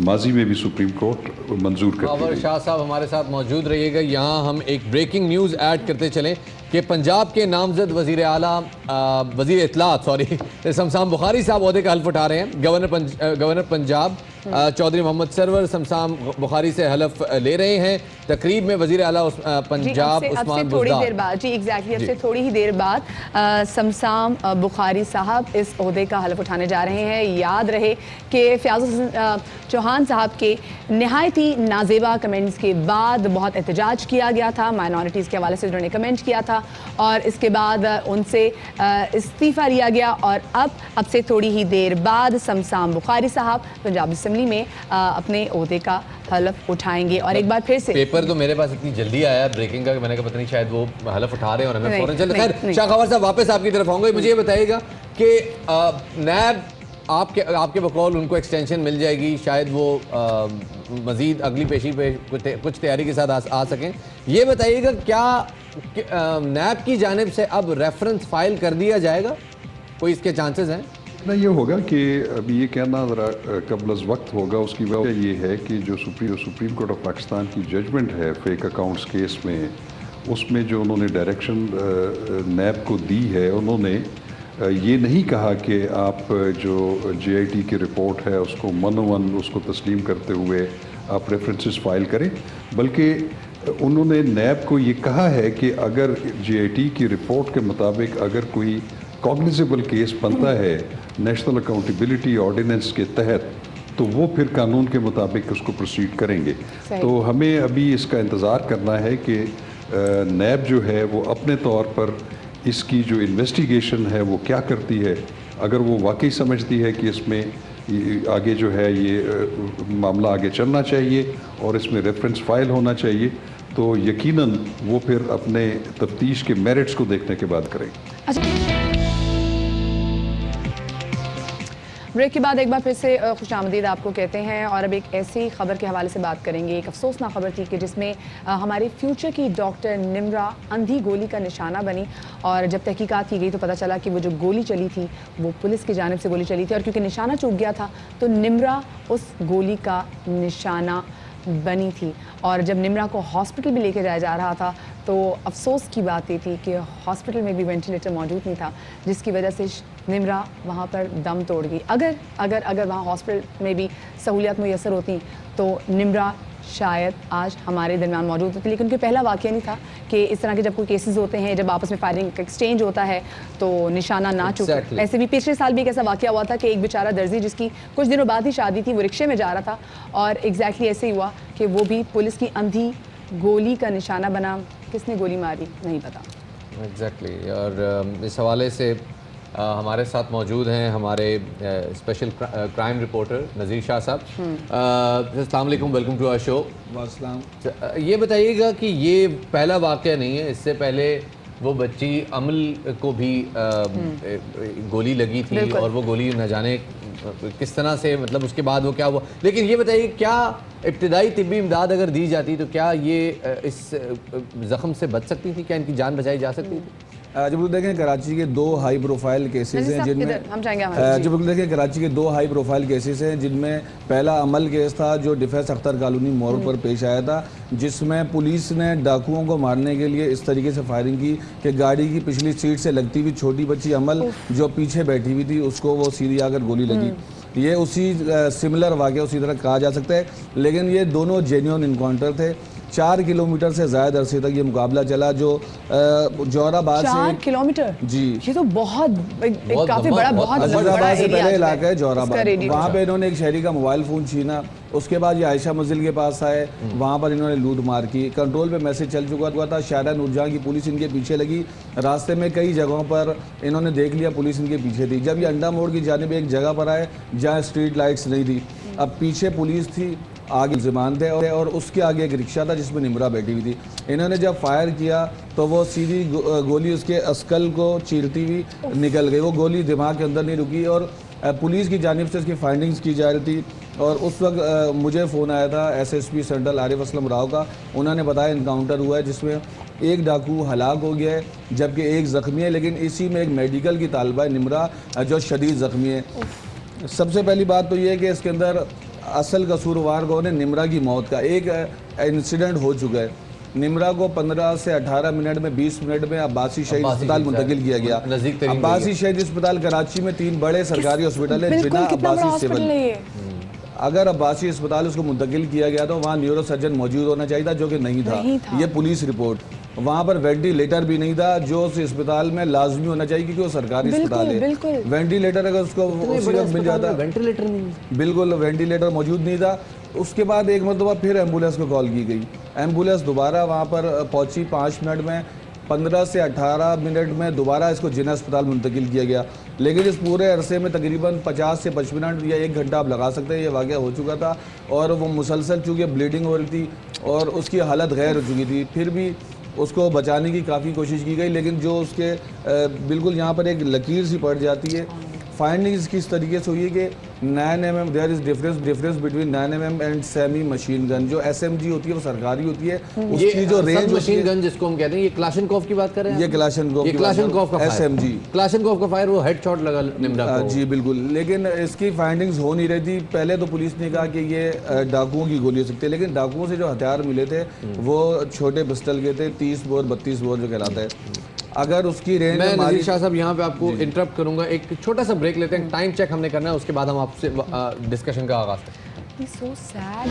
माजी में भी सुप्रीम कोर्ट मंजूर करती बाबर शाह साहब हमारे साथ मौजूद रहिएगा। यहाँ हम एक ब्रेकिंग न्यूज़ ऐड करते चलें कि पंजाब के नामजद वज़ीर इत्तलात शमशाम बुखारी साहब ओहदे का हल्फ उठा रहे हैं। गवर्नर पंजाब चौधरी मोहम्मद सरवर शमशाम बुखारी से हल्फ ले रहे हैं। तकरीब में वज़ीर आला पंजाब उस्मान थोड़ी देर बाद अब से थोड़ी ही देर बाद शमशाम बुखारी साहब इस ओहदे का हल्फ उठाने जा रहे हैं। याद रहे कि फ़याज़ चौहान साहब के नहायत ही नाजेबा कमेंट्स के बाद बहुत एहतजाज किया गया था, माइनॉरिटीज़ के हवाले से उन्होंने कमेंट किया था और इसके बाद उनसे इस्तीफ़ा लिया गया और अब से थोड़ी ही देर बाद शमशाम बुखारी साहब पंजाब असम्बली में अपने ओहदे का हल्फ उठाएंगे। और एक बार फिर से पेपर तो मेरे पास इतनी जल्दी आया ब्रेकिंग का कि मैंने कहा पता नहीं शायद वो हल्फ उठा रहे हैं और हमें फौरन चल। खैर शाह खबर साहब वापस आपकी तरफ आऊँगा। मुझे ये बताइएगा कि नैब आपके बकौल उनको एक्सटेंशन मिल जाएगी, शायद वो मज़ीद अगली पेशी पे कुछ तैयारी के साथ आ सकें। ये बताइएगा क्या नैब की जानिब से अब रेफरेंस फाइल कर दिया जाएगा, कोई इसके चांसेस हैं? ना ये होगा कि अभी ये कहना ज़रा कबल अज़ वक्त होगा। उसकी वजह ये है कि जो सुप्रीम कोर्ट ऑफ पाकिस्तान की जजमेंट है फेक अकाउंट्स केस में, उसमें जो उन्होंने डायरेक्शन नैब को दी है, उन्होंने ये नहीं कहा कि आप जो JIT की रिपोर्ट है उसको मनोवन उसको तस्लीम करते हुए आप रेफरेंसेस फाइल करें, बल्कि उन्होंने नैब को ये कहा है कि अगर JIT की रिपोर्ट के मुताबिक अगर कोई कॉग्निजेबल केस बनता है नेशनल अकाउंटेबिलिटी ऑर्डिनेंस के तहत, तो वो फिर कानून के मुताबिक उसको प्रोसीड करेंगे। तो हमें अभी इसका इंतज़ार करना है कि नैब जो है वो अपने तौर पर इसकी जो इन्वेस्टिगेशन है वो क्या करती है। अगर वो वाकई समझती है कि इसमें आगे जो है ये मामला आगे चलना चाहिए और इसमें रेफरेंस फाइल होना चाहिए, तो यकीनन वो फिर अपने तफ्तीश के मेरिट्स को देखने के बाद करेंगे। ब्रेक के बाद एक बार फिर से खुशामदीद आपको कहते हैं और अब एक ऐसी खबर के हवाले से बात करेंगे। एक अफसोसनाक खबर थी कि जिसमें हमारे फ्यूचर की डॉक्टर निम्रा अंधी गोली का निशाना बनी और जब तहकीकात की गई तो पता चला कि वो जो गोली चली थी वो पुलिस की जानिब से गोली चली थी और क्योंकि निशाना चूक गया था तो निम्रा उस गोली का निशाना बनी थी। और जब निम्रा को हॉस्पिटल भी लेके जाया जा रहा था तो अफसोस की बात ये थी कि हॉस्पिटल में भी वेंटिलेटर मौजूद नहीं था, जिसकी वजह से निम्रा वहाँ पर दम तोड़ गई। अगर वहाँ हॉस्पिटल में भी सहूलियात मुयसर होती तो निम्रा शायद आज हमारे दरमियान मौजूद होती, लेकिन उनके पहला वाक़या नहीं था कि इस तरह के जब कोई केसेस होते हैं, जब आपस में फायरिंग एक्सचेंज होता है तो निशाना ना चूके। ऐसे भी पिछले साल भी एक ऐसा वाक़या हुआ था कि एक बेचारा दर्जी जिसकी कुछ दिनों बाद ही शादी थी, वो रिक्शे में जा रहा था और एग्जैक्टली ऐसे ही हुआ कि वो भी पुलिस की अंधी गोली का निशाना बना। किसने गोली मारी नहीं पता। एग्जैक्टली और इस हवाले से हमारे साथ मौजूद हैं हमारे स्पेशल क्राइम रिपोर्टर नज़ीर शाह साहब। अस्सलाम वालेकुम, वेलकम टू आवर शो। ये बताइएगा कि ये पहला वाक़या नहीं है, इससे पहले वो बच्ची अमल को भी गोली लगी थी और वो गोली न जाने किस तरह से, मतलब उसके बाद वो क्या हुआ। लेकिन ये बताइए क्या इब्तिदाई तिब्बी इमदाद अगर दी जाती तो क्या ये इस ज़ख्म से बच सकती थी, क्या इनकी जान बचाई जा सकती थी? जब लोग देखें कराची के दो हाई प्रोफाइल केसेस हैं जिनमें जब लोग देखें कराची के दो हाई प्रोफाइल केसेस हैं जिनमें पहला अमल केस था जो डिफेंस अख्तर कॉलोनी मोड़ पर पेश आया था, जिसमें पुलिस ने डाकुओं को मारने के लिए इस तरीके से फायरिंग की कि गाड़ी की पिछली सीट से लगती हुई छोटी बच्ची अमल जो पीछे बैठी हुई थी उसको वो सीधी आकर गोली लगी। ये उसी सिमिलर वाक़या उसी तरह कहा जा सकता है, लेकिन ये दोनों जेन्युइन इनकाउंटर थे। 4 किलोमीटर से ज़्यादा अरसे तक ये मुकाबला चला जो जोराबाद से 4 किलोमीटर जी, ये तो बहुत काफ़ी बड़ा जोराबाद से पहले इलाका है जोराबाद। वहाँ पे इन्होंने एक शहरी का मोबाइल फ़ोन छीना, उसके बाद ये आयशा मंजिल के पास आए, वहाँ पर इन्होंने लूट मार की। कंट्रोल पे मैसेज चल चुका था, शायरा नूरजहां की पुलिस इनके पीछे लगी। रास्ते में कई जगहों पर इन्होंने देख लिया पुलिस इनके पीछे थी। जब ये अंडा मोड़ की जानिब एक जगह पर आए जहाँ स्ट्रीट लाइट्स नहीं थी, अब पीछे पुलिस थी, आगे मुलजिमान थे और उसके आगे एक रिक्शा था जिसमें निम्रा बैठी हुई थी। इन्होंने जब फायर किया तो वो सीधी गोली उसके अस्कल को चीरती हुई निकल गई। वो गोली दिमाग के अंदर नहीं रुकी और पुलिस की जानिब से इसकी फाइंडिंग्स की जा रही थी। और उस वक्त मुझे फ़ोन आया था SSP सेंट्रल आरिफ असलम राव का, उन्होंने बताया इनकाउंटर हुआ है जिसमें एक डाकू हलाक हो गया है जबकि एक ज़ख्मी है, लेकिन इसी में एक मेडिकल की तालिबा है निम्रा जो शदीद ज़ख्मी है। सबसे पहली बात तो ये है कि इसके अंदर असल कसूरवार कौन है? निम्रा की मौत का एक इंसिडेंट हो चुका है। निम्रा को 15 से 18 मिनट में 20 मिनट में अब्बासी शहीद अस्पताल मुंतकिल किया गया। अब्बासी शहीद अस्पताल कराची में 3 बड़े सरकारी हॉस्पिटल है बिना अब्बासी सिविल। अगर अब्बासी अस्पताल उसको मुंतकिल किया गया तो वहाँ न्यूरो सर्जन मौजूद होना चाहिए था, जो कि नहीं था। ये पुलिस रिपोर्ट। वहाँ पर वेंटिलेटर भी नहीं था, जो उस अस्पताल में लाजमी होना चाहिए क्योंकि वो सरकारी अस्पताल है। वेंटिलेटर अगर उसको उसी वक्त मिल जाता, वेंटिलेटर नहीं, बिल्कुल वेंटिलेटर मौजूद नहीं था। उसके बाद एक मरतबा फिर एम्बुलेंस को कॉल की गई, एम्बुलेंस दोबारा वहाँ पर पहुँची 5 मिनट में, 15 से 18 मिनट में दोबारा इसको जिना अस्पताल मुंतकिल किया गया। लेकिन इस पूरे अरसे में तकरीबन 50 से 55 मिनट या 1 घंटा आप लगा सकते हैं, ये वाक़या हो चुका था। और वो मुसलसल चूँकि ब्लीडिंग हो रही थी और उसकी हालत गैर हो चुकी थी, फिर भी उसको बचाने की काफ़ी कोशिश की गई। लेकिन जो उसके बिल्कुल यहाँ पर एक लकीर सी पड़ जाती है। फाइंडिंग्स किस तरीके से हुई है कि 9 mm there is difference between 9 mm and semi machine gun. जो SMG होती है वो सरकारी होती है, उसकी जो रेंज मशीन गन जिसको हम कहते हैं, ये क्लाशनकोव की बात कर रहे हैं? ये क्लाशनकोव का SMG क्लाशनकोव का फायर, वो हेडशॉट लगा निम्रा को। जी बिल्कुल, लेकिन इसकी फाइंडिंग्स हो नहीं रही थी। पहले तो पुलिस ने कहा कि ये डाकुओं की गोली हो सकती है, लेकिन डाकुओं से जो हथियार मिले थे वो छोटे पिस्टल के थे, 30 बोर 32 बोर जो कहलाता है। अगर उसकी रेंज मैं नज़ीर शाह साहब यहाँ पे आपको इंटरप्ट करूंगा, एक छोटा सा ब्रेक लेते हैं, टाइम चेक हमने करना है, उसके बाद हम आपसे डिस्कशन का आगाज करें। So sad.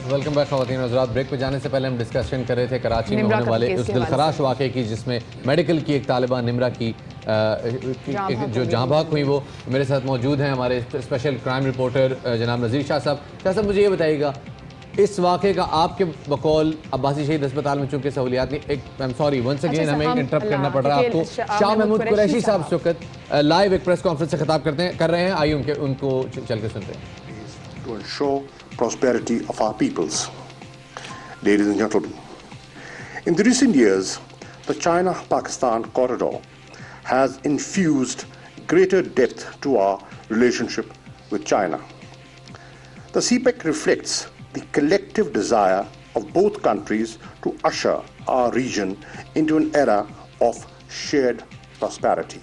वेलकम बैक खवातीन और हज़रात। ब्रेक पे जाने से पहले हम डिस्कशन कर रहे थे कराची में होने वाले उस दिलखराश वाक़े की जिसमें मेडिकल की एक तालिबा निम्रा की जो जहाँ भाग हुई। वो मेरे साथ मौजूद हैं हमारे स्पेशल क्राइम रिपोर्टर जनाब नज़ीर शाह साहब। शाह साहब मुझे ये बताइएगा, इस वाक़े का आपके बकौल अब्बासी शहीद अस्पताल में चूंकि सहूलियात नहीं, एक I am sorry once again हमें इंटरप्ट करना पड़ रहा है आपको। शाह महमूद कुरैशी साहब इस वक्त लाइव एक प्रेस कॉन्फ्रेंस से खिताब कर रहे हैं, आइए उनको चल के सुनते हैं। To ensure prosperity of our peoples. Ladies and gentlemen, in the recent years, the China-Pakistan corridor has infused greater depth to our relationship with China. The CPEC reflects the collective desire of both countries to usher our region into an era of shared prosperity.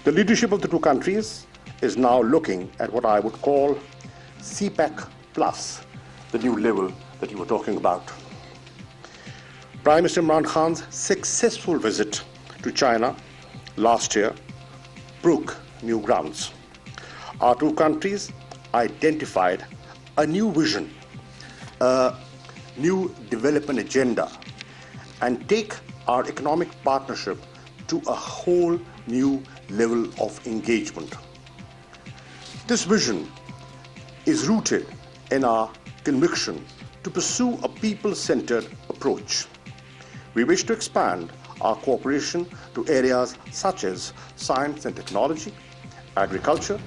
The leadership of the two countries is now looking at what I would call CPEC Plus, the new level that you were talking about. Prime Minister Imran Khan's successful visit to China last year broke new grounds. Our two countries identified a new vision, a new development agenda, and take our economic partnership to a whole new level of engagement. This vision is rooted in our conviction to pursue a people-centered approach. We wish to expand our cooperation to areas such as science and technology, agriculture,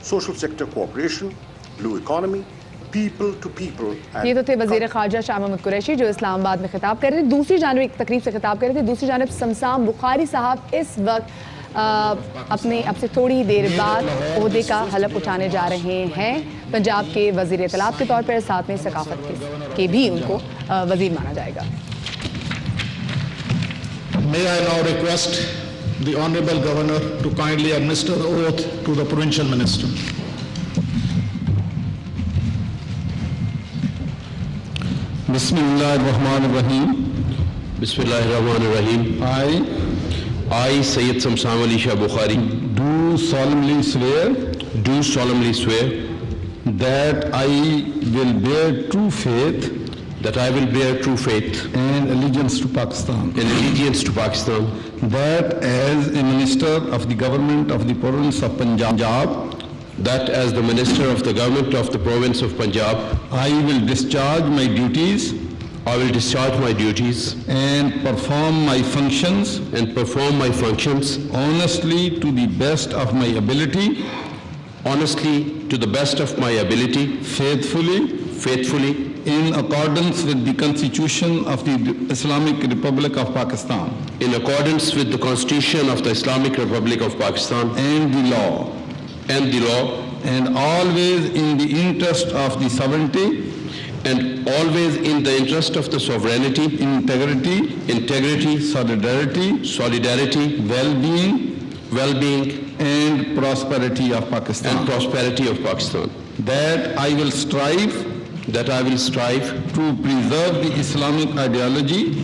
social sector cooperation, blue economy, people to people. ये तो थे वज़ीर ख़ारजा शाह महमूद कुरैशी जो इस्लामाबाद में खिताब कर रहे थे। दूसरी जानब एक तकरीब से खिताब कर रहे थे। दूसरी जानब शमसाम बुखारी साहब इस वक्त अपने अब से थोड़ी देर बाद ओहदे का हलफ उठाने जा रहे हैं पंजाब के वज़ीर इत्तलात के तौर पर, साथ में सकाफत के भी उनको वज़ीर माना जाएगा। May I now request the Honorable Governor to kindly administer the oath to the Provincial Minister. Bismillahirrahmanirrahim. Bismillahirrahmanirrahim. I, Sayyid Samsam Ali Shah Bukhari, do solemnly swear that I will bear true faith and allegiance to Pakistan, that as a minister of the government of the province of Punjab, I will discharge my duties and perform my functions honestly to the best of my ability, faithfully in accordance with the Constitution of the Islamic Republic of Pakistan, and the law, and always in the interest of the sovereignty and always in the interest of the sovereignty, integrity, solidarity, well-being, and prosperity of Pakistan. That I will strive to preserve the Islamic ideology.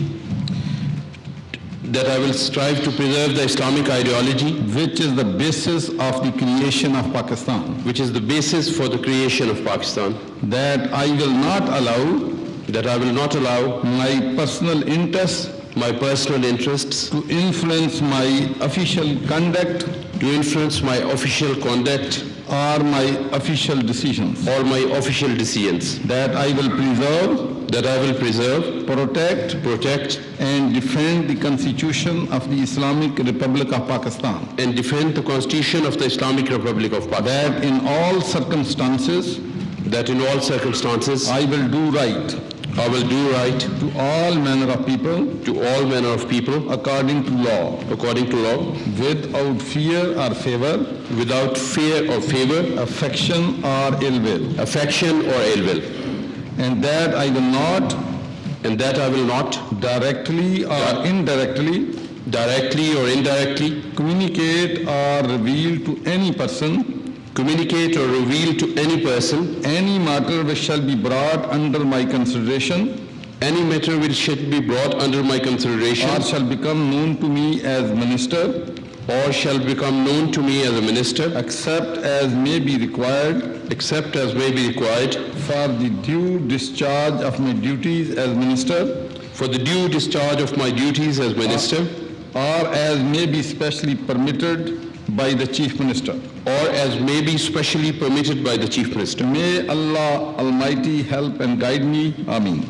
Which is the basis of the creation of Pakistan. That I will not allow my personal interests to influence my official conduct or my official decisions. That I will preserve, protect, and defend the Constitution of the Islamic Republic of Pakistan. That in all circumstances, I will do right to all manner of people, according to law, without fear or favor, affection or ill will. And that I will not directly or indirectly communicate or reveal to any person any matter which shall be brought under my consideration, or shall become known to me as minister, except as may be required for the due discharge of my duties as minister, or as may be specially permitted by the Chief Minister. May Allah Almighty help and guide me. Ameen.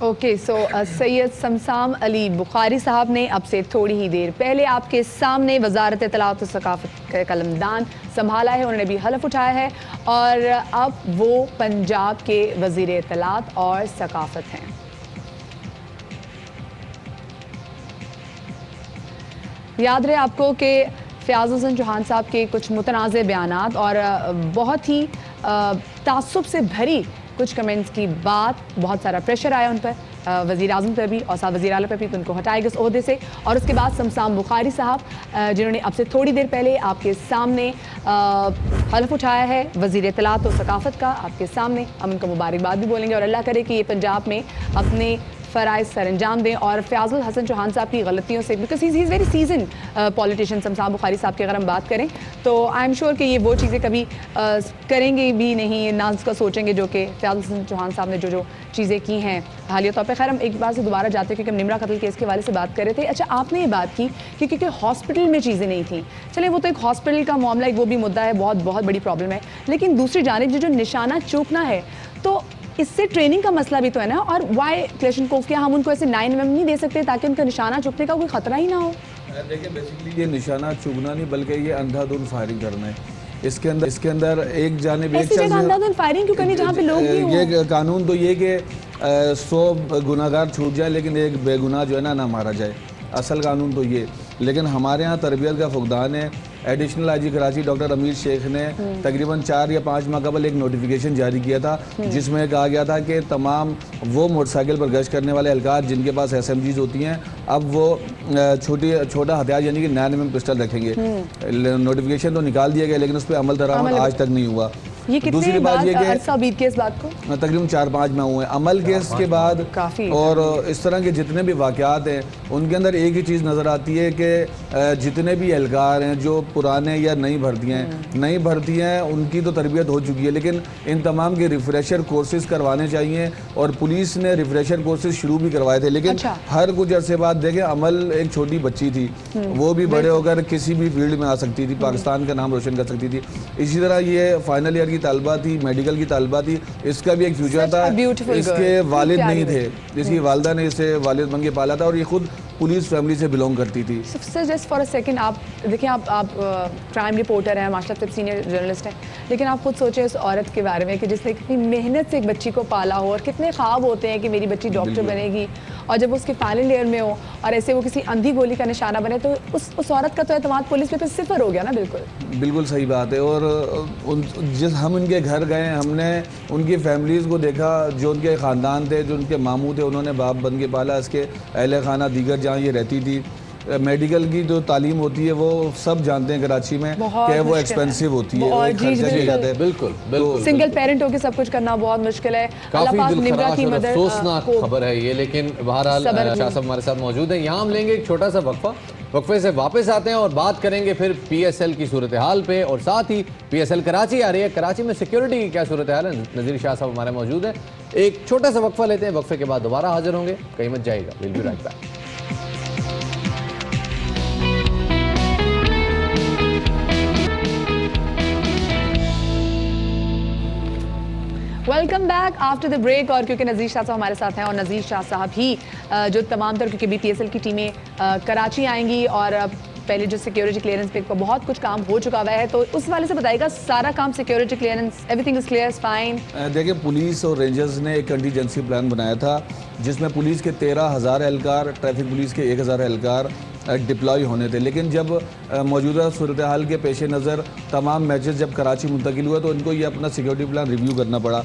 Okay so Syed Samsam Ali Bukhari साहब ने अब से थोड़ी ही देर पहले आपके सामने वजारत इत्तलात और सकाफत का कलमदान संभाला है। उन्होंने भी हलफ उठाया है और अब वो पंजाब के वजीर इत्तलात और सकाफत हैं। याद रहे आपको कि फ़याज़ हुसैन चौहान साहब के कुछ मुतनाज़ बयानात और बहुत ही तासुब से भरी कुछ कमेंट्स की बात, बहुत सारा प्रेशर आया उन पर, वज़ीर आज़म पर भी और साथ वज़ीर आला पर भी, तो उनको हटाया गया उस ओहदे से। और उसके बाद समसाम बुखारी साहब जिन्होंने अब से थोड़ी देर पहले आपके सामने हलफ उठाया है वज़ीर इत्तलात और सकाफत का आपके सामने, हम उनको मुबारकबाद भी बोलेंगे और अल्लाह करे कि ये पंजाब में अपने फ़राइज़ सर अंजाम दें और फ़याज़ुल हसन चौहान साहब की गलतियों से, because he is very season politician, Samsam Bukhari साहब की अगर हम बात करें तो आई एम श्योर कि ये वो चीज़ें कभी करेंगे भी नहीं, ना उसका सोचेंगे जो कि फ़याज़ुल हसन चौहान साहब ने जो चीज़ें की हैं हालिया तौर पर। खैर हम एक बार से दोबारा जाते हैं क्योंकि हम निमरा कत्ल केस के वाले से बात कर रहे थे। अच्छा, आपने ये बात की कि क्योंकि हॉस्पिटल में चीज़ें नहीं थी, चले वो तो एक हॉस्पिटल का मामला, वो भी मुद्दा है, बहुत बड़ी प्रॉब्लम है, लेकिन दूसरी जानिब जो निशाना चूकना है तो इससे ट्रेनिंग का मसला भी तो है ना। और वाई क्लेशनकोव क्या हम उनको ऐसे 9mm नहीं दे सकते ताकि उनका निशाना चुभने का कोई खतरा ही ना हो? देखिए बेसिकली ये निशाना चुभना नहीं बल्कि ये अंधाधुंध फायरिंग करना है। इसके अंदर एक जानिब एक अंधाधुंध फायरिंग क्यों करनी जहाँ पे लोग भी हों? ये कानून तो ये कि 100 गुनाहगार छूट जाए लेकिन एक बेगुनाह जो है ना मारा जाए, असल कानून तो ये। लेकिन हमारे यहाँ तरबियत का फुकदान है। एडिशनल आईजी कराची डॉक्टर अमीर शेख ने तकरीबन 4 या 5 माह कबल एक नोटिफिकेशन जारी किया था जिसमें कहा गया था कि तमाम वो मोटरसाइकिल पर गश्त करने वाले एहलकार जिनके पास SMGs होती हैं अब वो छोटा हथियार यानी कि 9mm पिस्टल रखेंगे। नोटिफिकेशन तो निकाल दिया गया लेकिन उस पर अमल दरामद आज तक नहीं हुआ। ये दूसरी बात ये कि इस बात को तकरीबन 4-5 माह हुए अमल केस के बाद और इस तरह के जितने भी वाक़यात हैं उनके अंदर एक ही चीज़ नज़र आती है कि जितने भी एहलकार हैं जो पुराने या नई भर्तियाँ हैं उनकी तो तरबियत हो चुकी है लेकिन इन तमाम के रिफ्रेशर कोर्सेज करवाने चाहिए और पुलिस ने रिफ्रेशर कोर्सेज शुरू भी करवाए थे लेकिन हर कुछ अरसे बाद देखें अमल एक छोटी बच्ची थी, वो भी बड़े होकर किसी भी फील्ड में आ सकती थी, पाकिस्तान का नाम रोशन कर सकती थी। इसी तरह ये फाइनल ईयर की तालिबा थी, मेडिकल की तालिबा थी, इसका भी एक फ्यूचर था। इसके वालिद नहीं थे, इसकी वालिदा ने इसे वालिद बन के पाला था और ये खुद पुलिस फैमिली से बिलोंग करती थी। Sir just for a second, आप देखिए, आप क्राइम रिपोर्टर हैं, माशाल्लाह से सीनियर जर्नलिस्ट हैं, लेकिन आप खुद सोचें उस औरत के बारे में कि जिसने कितनी मेहनत से एक बच्ची को पाला हो और कितने ख्वाब होते हैं कि मेरी बच्ची डॉक्टर बनेगी, और जब उसके फाइनल ईयर में हो और ऐसे वो किसी अंधी गोली का निशाना बने, तो उस औरत का तो एतमाद पुलिस पे सिफर हो गया ना। बिल्कुल सही बात है। और हम उनके घर गए, हमने उनकी फैमिलीज़ को देखा, जो उनके ख़ानदान थे, जो उनके मामू थे, उन्होंने बाप बन के पाला, इसके अहले खाना दीगर जहाँ ये रहती थी। मेडिकल की जो तालीम होती है वो सब जानते हैं कराची में कि वो एक्सपेंसिव होती है, खर्चा किया जाता है। बिल्कुल सिंगल पेरेंट होकर सब कुछ करना बहुत मुश्किल है। काफी अफसोसनाक खबर है ये, लेकिन बहरहाल शाह साहब हमारे साथ मौजूद हैं। यहाँ हम लेंगे एक छोटा सा वक्फा, वक्फे से वापस आते हैं और बात करेंगे फिर PSL की सूरत हाल पे, और साथ ही PSL कराची आ रही है, कराची में सिक्योरिटी की क्या सूरत हाल है। नज़ीर शाह साहब हमारे मौजूद हैं। एक छोटा सा वक्फा लेते हैं, वक्फे के बाद दोबारा हाजिर होंगे, कहीं मत जाइएगा। Will be right back. Welcome back after the break. और क्योंकि नज़ीर शाह साहब हमारे साथ हैं, और नज़ीर शाह साहब ही जो तमाम तर, क्योंकि PSL की टीमें कराची आएंगी और पहले जो सिक्योरिटी क्लियरेंस पे बहुत कुछ काम हो चुका हुआ है, तो उस वाले से बताइएगा सारा काम security clearance, everything is clear, fine. देखिए, पुलिस और रेंजर्स ने एक कंटीजेंसी प्लान बनाया था जिसमें पुलिस के 13,000 एहलकार, ट्रैफिक पुलिस के 1,000 एहलकार डिप्लॉय होने थे। लेकिन जब मौजूदा सूरत हाल के पेश नज़र तमाम मैचेस जब कराची मुंतकिल हुआ, तो उनको ये अपना सिक्योरिटी प्लान रिव्यू करना पड़ा।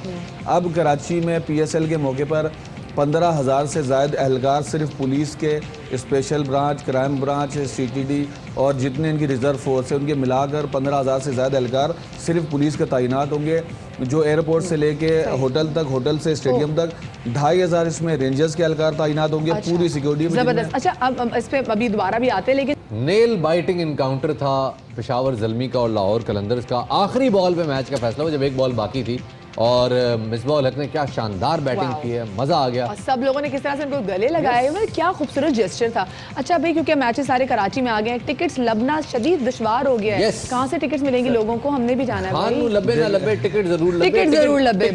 अब कराची में PSL के मौके पर 15,000 से ज़ायद एहलकार सिर्फ पुलिस के special branch, crime branch, CTD और जितने इनकी रिज़र्व फोर्स है उनके मिलाकर 15,000 से ज़्यादा एहलकार सिर्फ पुलिस के तैनात होंगे। जो एयरपोर्ट से लेके होटल तक, होटल से स्टेडियम तक 2,500 इसमें रेंजर्स के एहलकार तैनात होंगे। अच्छा, पूरी सिक्योरिटी ज़बरदस्त। अच्छा, अब इस पर अभी दोबारा भी आते हैं, लेकिन नेल बाइटिंग इनकाउंटर था पेशावर ज़ल्मी का और लाहौर कलंदर्स का। आखिरी बॉल पे मैच का फैसला हुआ जब एक बॉल बाकी थी, और मिसबाह हक ने क्या शानदार बैटिंग की है, मजा आ गया। और सब लोगों ने किस तरह से उनको गले लगाए हुए, क्या खूबसूरत जेस्चर था। अच्छा भाई, क्योंकि मैचेस सारे कराची में आ गए हैं, टिकट्स लबना शदीद दुश्वार हो गया है। कहाँ से टिकट्स मिलेंगी लोगों को, हमने भी जाना है भाई। लब्बे ना लब्बे, टिकट जरूर लब्बे, टिकट जरूर लब्बे।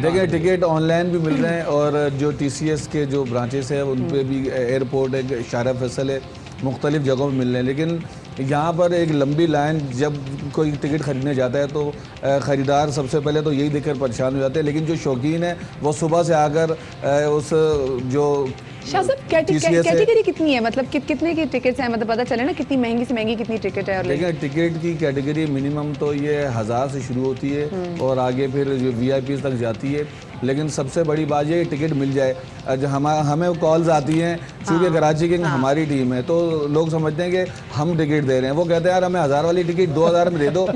देखिए, टिकट ऑनलाइन भी मिल रहे हैं, और जो TCS के जो ब्रांचेस है उन पर भी, एयरपोर्ट है, शारा फैसल है, मुख्तलिफ जगहों पर मिल रहे हैं। लेकिन यहाँ पर एक लंबी लाइन, जब कोई टिकट खरीदने जाता है तो ख़रीदार सबसे पहले तो यही देखकर परेशान हो जाते हैं, लेकिन जो शौकीन है वो सुबह से आकर उस जो शाह साहब कैटेगरी कितनी है, मतलब कितने की टिकट्स हैं, मतलब पता चले ना कितनी महंगी से महंगी कितनी टिकट है। और लेकिन टिकट की कैटेगरी मिनिमम तो ये 1000 से शुरू होती है और आगे फिर जो VIP तक जाती है। लेकिन सबसे बड़ी बात ये टिकट मिल जाए। हमें कॉल्स आती हैं, चूँकि कराची की हमारी टीम है, तो लोग समझते हैं कि हम टिकट दे रहे हैं। वो कहते हैं यार हमें 1000 वाली टिकट 2000 में दे दो।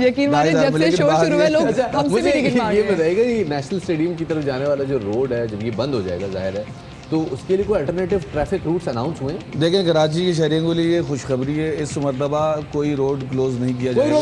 मुझे ये बताइएगा, नेशनल स्टेडियम की तरफ जाने वाला जो रोड है, जब ये बंद हो जाएगा जाहिर है, तो उसके लिए कोई अल्टरनेटिव ट्रैफिक रूट्स अनाउंस हुए? देखें, कराची के शहरियों के लिए खुशखबरी है, इस मरतबा कोई रोड क्लोज नहीं किया जाएगा।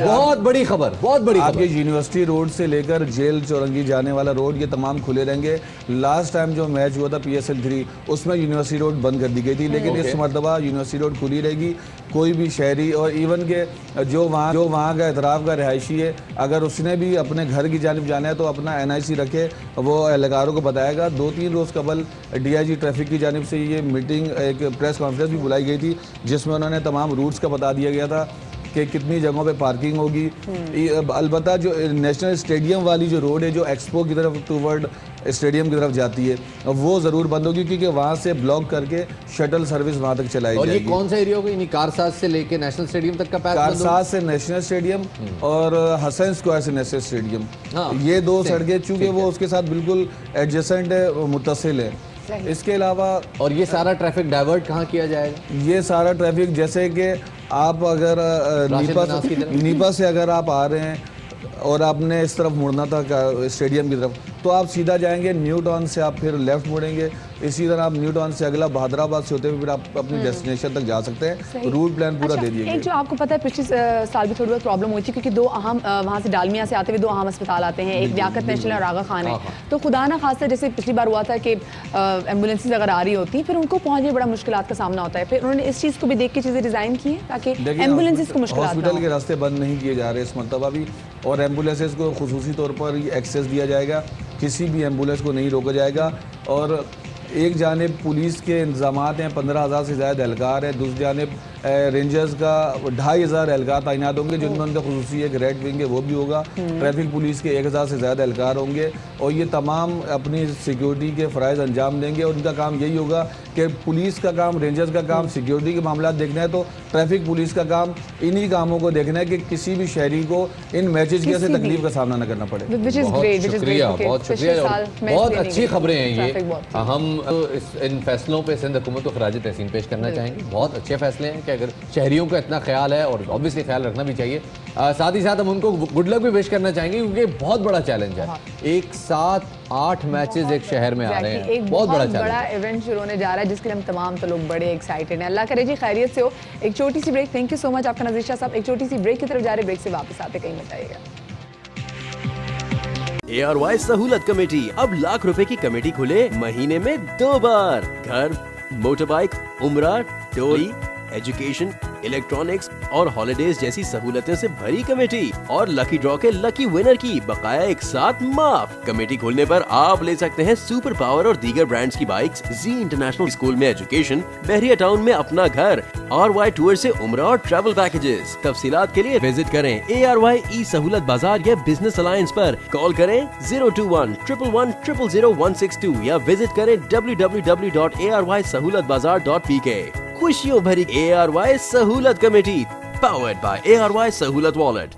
बहुत बड़ी खबर, बहुत बड़ी आपके यूनिवर्सिटी रोड से लेकर जेल चौरंगी जाने वाला रोड, ये तमाम खुले रहेंगे। लास्ट टाइम जो मैच हुआ था PSL 3, उसमें यूनिवर्सिटी रोड बंद कर दी गई थी, लेकिन इस मरतबा यूनिवर्सिटी रोड खुली रहेगी। कोई भी शहरी और इवन के जो वहाँ का एतराफ़ का रिहायशी है, अगर उसने भी अपने घर की जानिब जाना है तो अपना NIC रखे, वो एहलकारों को बताएगा। 2-3 रोज़ कबल DIG ट्रैफिक की जानिब से ये मीटिंग, एक प्रेस कॉन्फ्रेंस भी बुलाई गई थी, जिसमें उन्होंने तमाम रूट्स का बता दिया गया था कि कितनी जगहों पे पार्किंग होगी। अलबत्ता जो नेशनल स्टेडियम वाली जो रोड है, जो एक्सपो की तरफ टूवर्ड स्टेडियम की तरफ जाती है, वो ज़रूर बंद होगी, क्योंकि वहाँ से ब्लॉक करके शटल सर्विस वहाँ तक चलाई जाएगी। और ये कौन सा एरिया होगा? यानी कारसाज से लेके नेशनल स्टेडियम तक का पैच? कारसाज से नेशनल स्टेडियम और हसन स्क्वायर से नेशनल स्टेडियम, ये दो सड़कें, चूँकि वो उसके साथ बिल्कुल एडजेसेंट है, मुत्तसिल है। इसके अलावा और ये सारा ट्रैफिक डाइवर्ट कहाँ किया जाएगा? ये सारा ट्रैफिक, जैसे कि आप अगर नीपा से अगर आप आ रहे हैं और आपने इस तरफ मुड़ना था स्टेडियम की तरफ, तो आप सीधा जाएंगे न्यू टाउन से, आप फिर लेफ्ट मुड़ेंगे। इसी तरह आप न्यू टाउन से अगला बहादराबाद से होते हुए फिर आप अपनी डेस्टिनेशन तक जा सकते हैं। रूट प्लान पूरा दे दिया गया। एक जो आपको पता है पिछले साल भी थोड़ी बहुत प्रॉब्लम हुई थी, क्योंकि दो अहम वहाँ से डालमिया से आते हुए 2 अहम अस्पताल आते हैं, एक लियाकत नेशनल और आगा खान है। तो खुदा ना खासा जैसे पिछली बार हुआ था कि एम्बुलेंसेज अगर आ रही होती फिर उनको पहुँचने बड़ा मुश्किल का सामना होता है। फिर उन्होंने इस चीज़ को भी देख के चीज़ें डिज़ाइन की है ताकि एम्बुलेंसेज को मुश्किल, हॉस्पिटल के रास्ते बंद नहीं किए जा रहे इस मरतबा भी, और एम्बुलेंसेज को खुसूसी तौर पर एक्सेस दिया जाएगा, किसी भी एम्बुलेंस को नहीं रोका जाएगा। और एक जानिब पुलिस के इंतजामात हैं, 15,000 से ज़्यादा एहलकार है, दूसरी जानिब रेंजर्स का 2,500 एहलकार तैनात होंगे, जिनमें उनका खुसूसी एक रेड विंग है वो भी होगा। ट्रैफिक पुलिस के 1,000 से ज़्यादा एहलकार होंगे और ये तमाम अपनी सिक्योरिटी के फ़राइज़ अंजाम देंगे। और उनका काम यही होगा कि पुलिस का काम, रेंजर्स का काम सिक्योरिटी के मामला देखना है, तो ट्रैफिक पुलिस का काम इन्हीं कामों को देखना है कि किसी भी शहरी को इन मैसेज की ऐसे तकलीफ का सामना न करना पड़े। बहुत शुक्रिया, बहुत शुक्रिया, बहुत अच्छी खबरें हैं ये। हम इन फैसलों पे सिंध हुकूमत को खराज तहसीन पेश करना चाहेंगे। बहुत अच्छे फैसले हैं कि अगर शहरियों का इतना ख्याल है, और ऑब्वियसली ख्याल रखना भी चाहिए, साथ ही साथ हम उनको गुड लक भी विश करना चाहेंगे, क्योंकि बहुत बड़ा चैलेंज है। एक साथ 8 मैचेस एक शहर में आ रहे हैं, एक बहुत बड़ा इवेंट शुरू होने जा रहा है, जिसके लिए हम तमाम तो लोग बड़े एक्साइटेड हैं। अल्लाह करे जी खैरियत से हो। एक छोटी सी break, thank you so much आपका नज़ीर शाह साहब। एक छोटी सी ब्रेक की तरफ जा रहे, ब्रेक से वापस आते कहीं बताइएगा। ARY सहूलत कमेटी, अब लाख रुपए की कमेटी खुले महीने में 2 बार। घर, मोटर बाइक, उम्रा, टोली, एजुकेशन, इलेक्ट्रॉनिक्स और हॉलिडेज जैसी सहूलतें से भरी कमेटी, और लकी ड्रॉ के लकी विनर की बकाया एक साथ माफ। कमेटी खोलने पर आप ले सकते हैं सुपर पावर और दीगर ब्रांड्स की बाइक्स, जी इंटरनेशनल स्कूल में एजुकेशन, बहरिया टाउन में अपना घर, RY टूर से उम्रा और ट्रैवल पैकेजेस। तफसीलात के लिए विजिट करें ARY ई सहूलत बाजार या बिजनेस अलायंस पर। कॉल करें 021-111-000-162 या विजिट करें www.arysahoolatbazaar.pk। खुशियों भरी ARY सहूलत कमेटी, पावर्ड बाय ARY सहूलत वॉलेट।